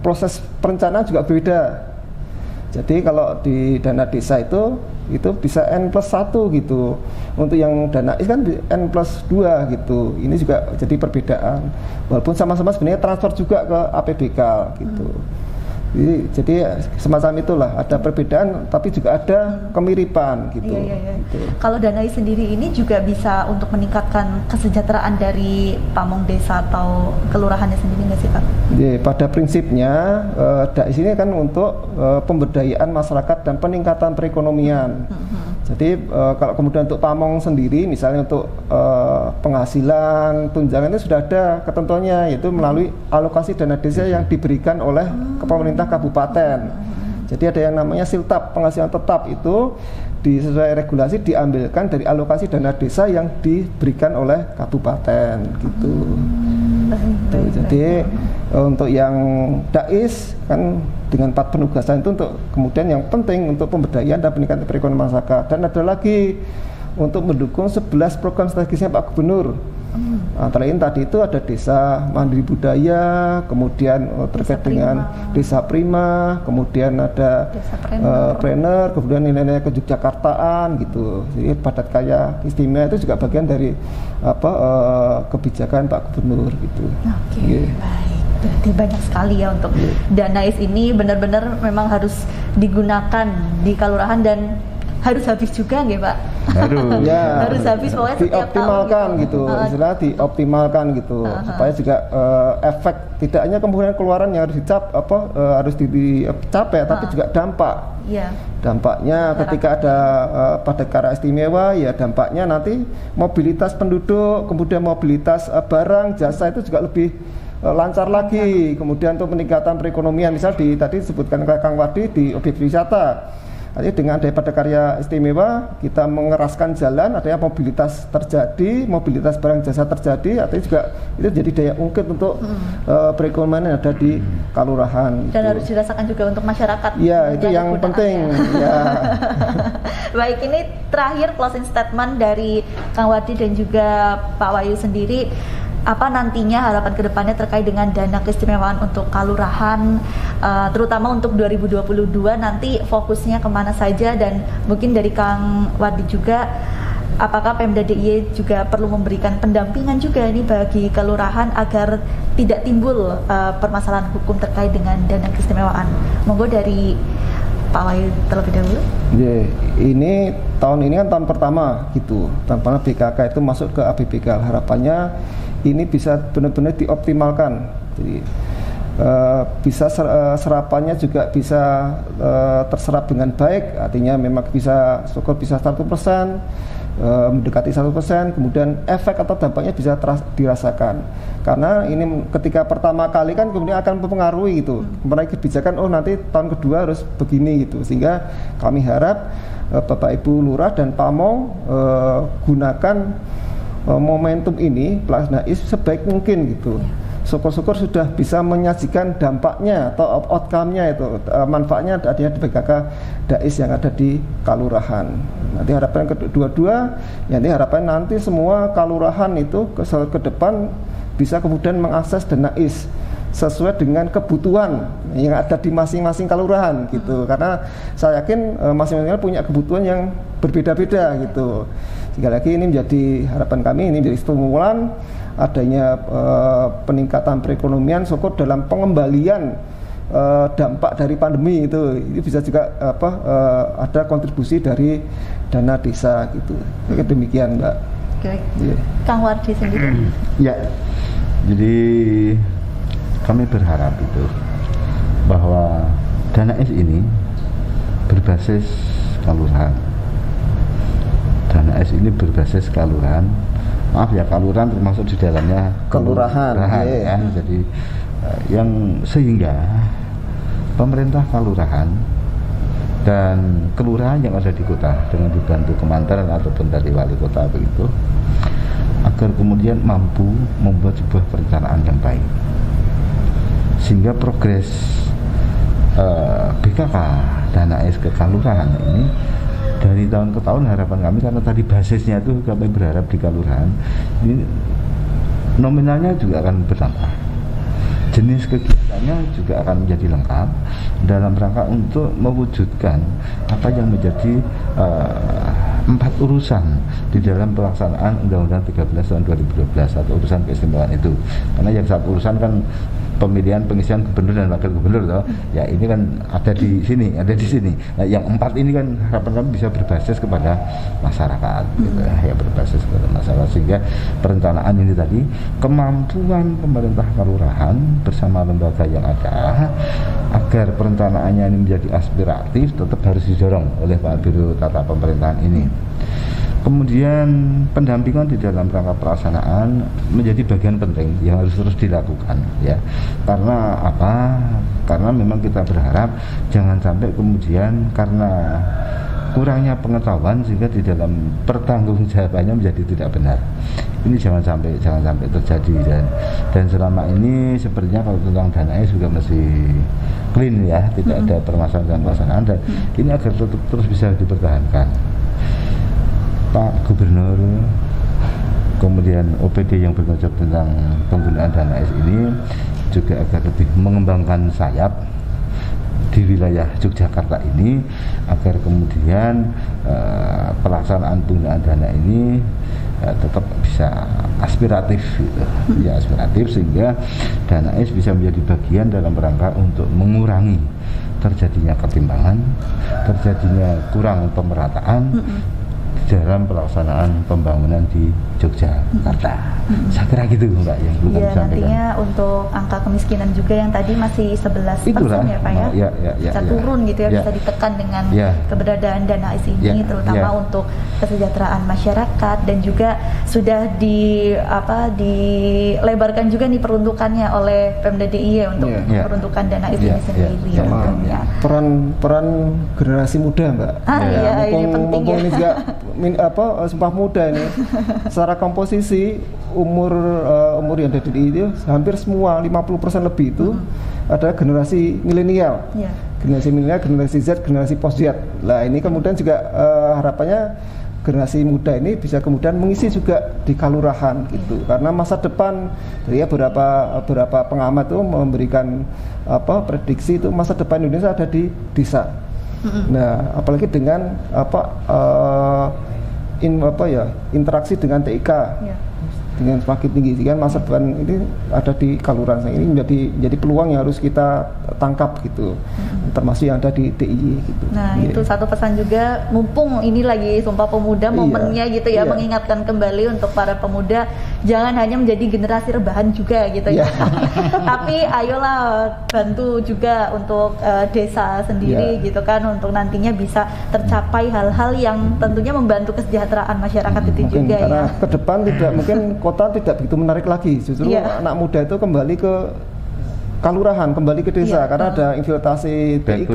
proses perencanaan juga berbeda. Jadi kalau di dana desa itu bisa N+1 gitu. Untuk yang Danais kan N+2 gitu. Ini juga jadi perbedaan. Walaupun sama-sama sebenarnya transfer juga ke APBK gitu. Jadi semacam itulah, ada perbedaan tapi juga ada kemiripan gitu. Iya. Gitu. Kalau Danais sendiri ini juga bisa untuk meningkatkan kesejahteraan dari pamong desa atau kelurahannya sendiri nggak sih, Pak? Ya, pada prinsipnya Dais ini kan untuk pemberdayaan masyarakat dan peningkatan perekonomian. Jadi kalau kemudian untuk pamong sendiri, misalnya untuk penghasilan, tunjangan itu sudah ada ketentuannya, yaitu melalui alokasi dana desa yang diberikan oleh pemerintah kabupaten. Jadi ada yang namanya siltap, penghasilan tetap, itu sesuai regulasi diambilkan dari alokasi dana desa yang diberikan oleh kabupaten gitu. Jadi untuk yang Dais kan dengan 4 penugasan itu untuk kemudian yang penting untuk pemberdayaan dan peningkatan perekonomian masyarakat. Dan ada lagi untuk mendukung 11 program strategisnya Pak Gubernur. Antara lain tadi itu ada desa mandiri budaya, kemudian terkait dengan desa prima, kemudian ada trainer, kemudian nilai-nilai kejakartaan gitu. Jadi padat karya istimewa itu juga bagian dari kebijakan Pak Gubernur gitu. Oke, baik. Berarti banyak sekali ya untuk Danais ini, benar-benar memang harus digunakan di kalurahan dan harus habis juga nggih Pak? Harus habis pokoknya setiap dioptimalkan tahun gitu. Istilah dioptimalkan gitu supaya juga efek tidak hanya kemudian keluaran yang harus dicapai tapi juga dampak. Dampaknya ketika ada padat karya istimewa, ya dampaknya nanti mobilitas penduduk, kemudian mobilitas barang, jasa itu juga lebih lancar lagi. Kemudian untuk peningkatan perekonomian, misal tadi disebutkan Kang Wadi di objek wisata. Artinya dengan daripada karya istimewa kita mengeraskan jalan, adanya mobilitas terjadi, mobilitas barang jasa terjadi, artinya juga itu jadi daya ungkit untuk perekonomian yang ada di kelurahan. Dan harus dirasakan juga untuk masyarakat. Iya, itu yang penting. Ya. Baik, ini terakhir closing statement dari Kang Wadi dan juga Pak Wahyu sendiri. Apa nantinya harapan kedepannya terkait dengan dana keistimewaan untuk kelurahan, terutama untuk 2022 nanti fokusnya kemana saja, dan mungkin dari Kang Wadi juga apakah Pemda DIY juga perlu memberikan pendampingan juga ini bagi kelurahan agar tidak timbul permasalahan hukum terkait dengan dana keistimewaan. Monggo dari Pak Wahyu terlebih dahulu. Ini tahun ini kan tahun pertama gitu, tanpa BKK itu masuk ke ABBK. Harapannya ini bisa benar-benar dioptimalkan, jadi bisa serapannya juga bisa terserap dengan baik, artinya memang bisa syukur bisa 100%, mendekati 100%, kemudian efek atau dampaknya bisa dirasakan. Karena ini ketika pertama kali kan kemudian akan mempengaruhi gitu, mereka kebijakan nanti tahun kedua harus begini gitu, sehingga kami harap Bapak Ibu Lurah dan Pamong gunakan momentum ini pelaksanaan sebaik mungkin gitu. Syukur-syukur sudah bisa menyajikan dampaknya atau outcome-nya itu, manfaatnya adanya di BKK Dais yang ada di kelurahan. Nanti harapan kedua-dua, nanti harapan nanti semua kelurahan itu ke depan bisa kemudian mengakses dana IS sesuai dengan kebutuhan yang ada di masing-masing kelurahan gitu. Karena saya yakin masing-masing punya kebutuhan yang berbeda-beda gitu. Sekali lagi ini menjadi harapan kami, ini menjadi stimulan adanya peningkatan perekonomian, syukur dalam pengembalian dampak dari pandemi itu bisa juga ada kontribusi dari dana desa gitu. Demikian Mbak. Oke. Yeah. Kang Wadi sendiri. Ya. Jadi kami berharap itu bahwa dana IS ini berbasis kelurahan. Dana IS ini berbasis kelurahan. Maaf ya, kelurahan termasuk di dalamnya kelurahan ya. Jadi yang sehingga pemerintah kelurahan dan kelurahan yang ada di kota dengan dibantu kementerian ataupun dari wali kota begitu, agar kemudian mampu membuat sebuah perencanaan yang baik, sehingga progres BKK dana IS ke kelurahan ini dari tahun ke tahun, harapan kami karena tadi basisnya itu kami berharap di kelurahan ini nominalnya juga akan bertambah, jenis kegiatannya juga akan menjadi lengkap dalam rangka untuk mewujudkan apa yang menjadi 4 urusan di dalam pelaksanaan Undang-Undang 13 tahun 2012 atau urusan keistimewaan itu. Karena yang satu urusan kan pemilihan pengisian gubernur dan wakil gubernur toh. Ya ini kan ada di sini, ada di sini. Nah, yang 4 ini kan harapan kami bisa berbasis kepada masyarakat gitu, ya berbasis kepada masyarakat, sehingga perencanaan ini tadi kemampuan pemerintah kelurahan bersama lembaga yang ada agar perencanaannya ini menjadi aspiratif tetap harus didorong oleh Pak Biro Tata Pemerintahan ini. Kemudian pendampingan di dalam rangka pelaksanaan menjadi bagian penting yang harus terus dilakukan ya. Karena apa? Karena memang kita berharap jangan sampai kemudian karena kurangnya pengetahuan sehingga di dalam pertanggungjawabannya menjadi tidak benar. Ini jangan sampai terjadi, dan selama ini sepertinya kalau tentang dana IS juga masih clean ya, tidak ada permasalahan pelaksanaan, dan ini agar terus bisa dipertahankan. Pak Gubernur, kemudian OPD yang bertanggung tentang penggunaan dana IS ini juga agar lebih mengembangkan sayap di wilayah Yogyakarta ini agar kemudian pelaksanaan penggunaan dana ini tetap bisa aspiratif gitu. Ya aspiratif, sehingga dana IS bisa menjadi bagian dalam rangka untuk mengurangi terjadinya ketimpangan, terjadinya kurang pemerataan dalam pelaksanaan pembangunan di Yogyakarta. Saya kira gitu Mbak yang perlu kami Iya, sampaikan. nantinya untuk angka kemiskinan juga yang tadi masih 11% Itulah, ya Pak ya. ya, Bisa turun gitu ya, bisa ditekan dengan keberadaan dana ini, terutama untuk kesejahteraan masyarakat, dan juga sudah dilebarkan juga nih peruntukannya oleh Pemda DIY untuk peruntukan dana ini sendiri. Peran generasi muda Mbak. Ini penting mumpung ini juga Sumpah Muda ini secara komposisi umur yang ada di itu hampir semua 50% lebih itu adalah generasi milenial. Generasi milenial, generasi Z, generasi post Z. Nah ini kemudian juga harapannya generasi muda ini bisa kemudian mengisi juga di kalurahan gitu, karena masa depan ya beberapa pengamat itu memberikan prediksi itu masa depan Indonesia ada di desa. Nah apalagi dengan interaksi dengan TIK dengan semakin tinggi, sehingga masa depan ini ada di kalurahan. Ini menjadi peluang yang harus kita tangkap gitu, termasuk yang ada di DIY gitu. Nah itu satu pesan juga, mumpung ini lagi Sumpah Pemuda momennya gitu ya, mengingatkan kembali untuk para pemuda jangan hanya menjadi generasi rebahan juga gitu ya. Tapi ayolah bantu juga untuk desa sendiri gitu kan, untuk nantinya bisa tercapai hal-hal yang tentunya membantu kesejahteraan masyarakat itu mungkin juga karena ya. ke depan tidak mungkin kota tidak begitu menarik lagi, justru anak muda itu kembali ke kalurahan, kembali ke desa, karena ada infiltrasi TIK,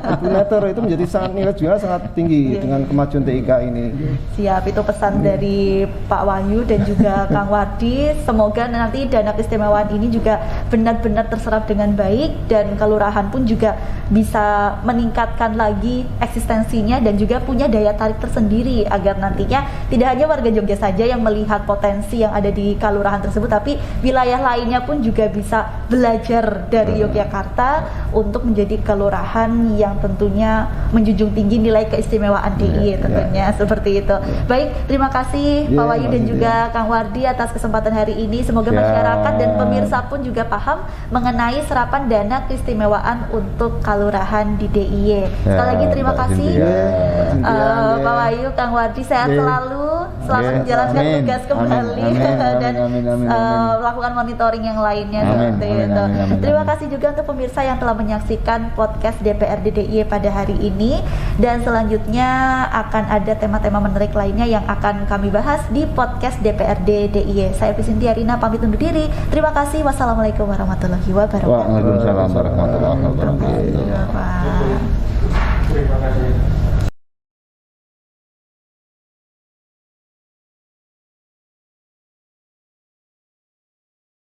regulator itu menjadi nilai jual sangat tinggi dengan kemajuan TIK ini. Siap, itu pesan dari Pak Wahyu dan juga Kang Wardi. Semoga nanti dana keistimewaan ini juga benar-benar terserap dengan baik, dan kelurahan pun juga bisa meningkatkan lagi eksistensinya dan juga punya daya tarik tersendiri, agar nantinya tidak hanya warga Jogja saja yang melihat potensi yang ada di kelurahan tersebut, tapi wilayah lainnya pun juga bisa belajar dari Yogyakarta untuk menjadi kelurahan yang tentunya menjunjung tinggi nilai keistimewaan DIY tentunya seperti itu. Baik, terima kasih Pak Wahyu dan juga Kang Wardi atas kesempatan hari ini. Semoga masyarakat dan pemirsa pun juga paham mengenai serapan dana keistimewaan untuk kelurahan di DIY. Sekali lagi terima kasih Pak Wahyu, Kang Wardi, sehat selalu, selamat menjalankan tugas kembali dan melakukan monitoring yang lainnya. Terima kasih juga untuk pemirsa yang telah menyaksikan podcast DPRD DIY pada hari ini, dan selanjutnya akan ada tema-tema menarik lainnya yang akan kami bahas di podcast DPRD DIY. Saya Visintiarina pamit undur diri. Terima kasih. Wassalamualaikum warahmatullahi wabarakatuh. Waalaikumsalam warahmatullahi wabarakatuh. Terima kasih.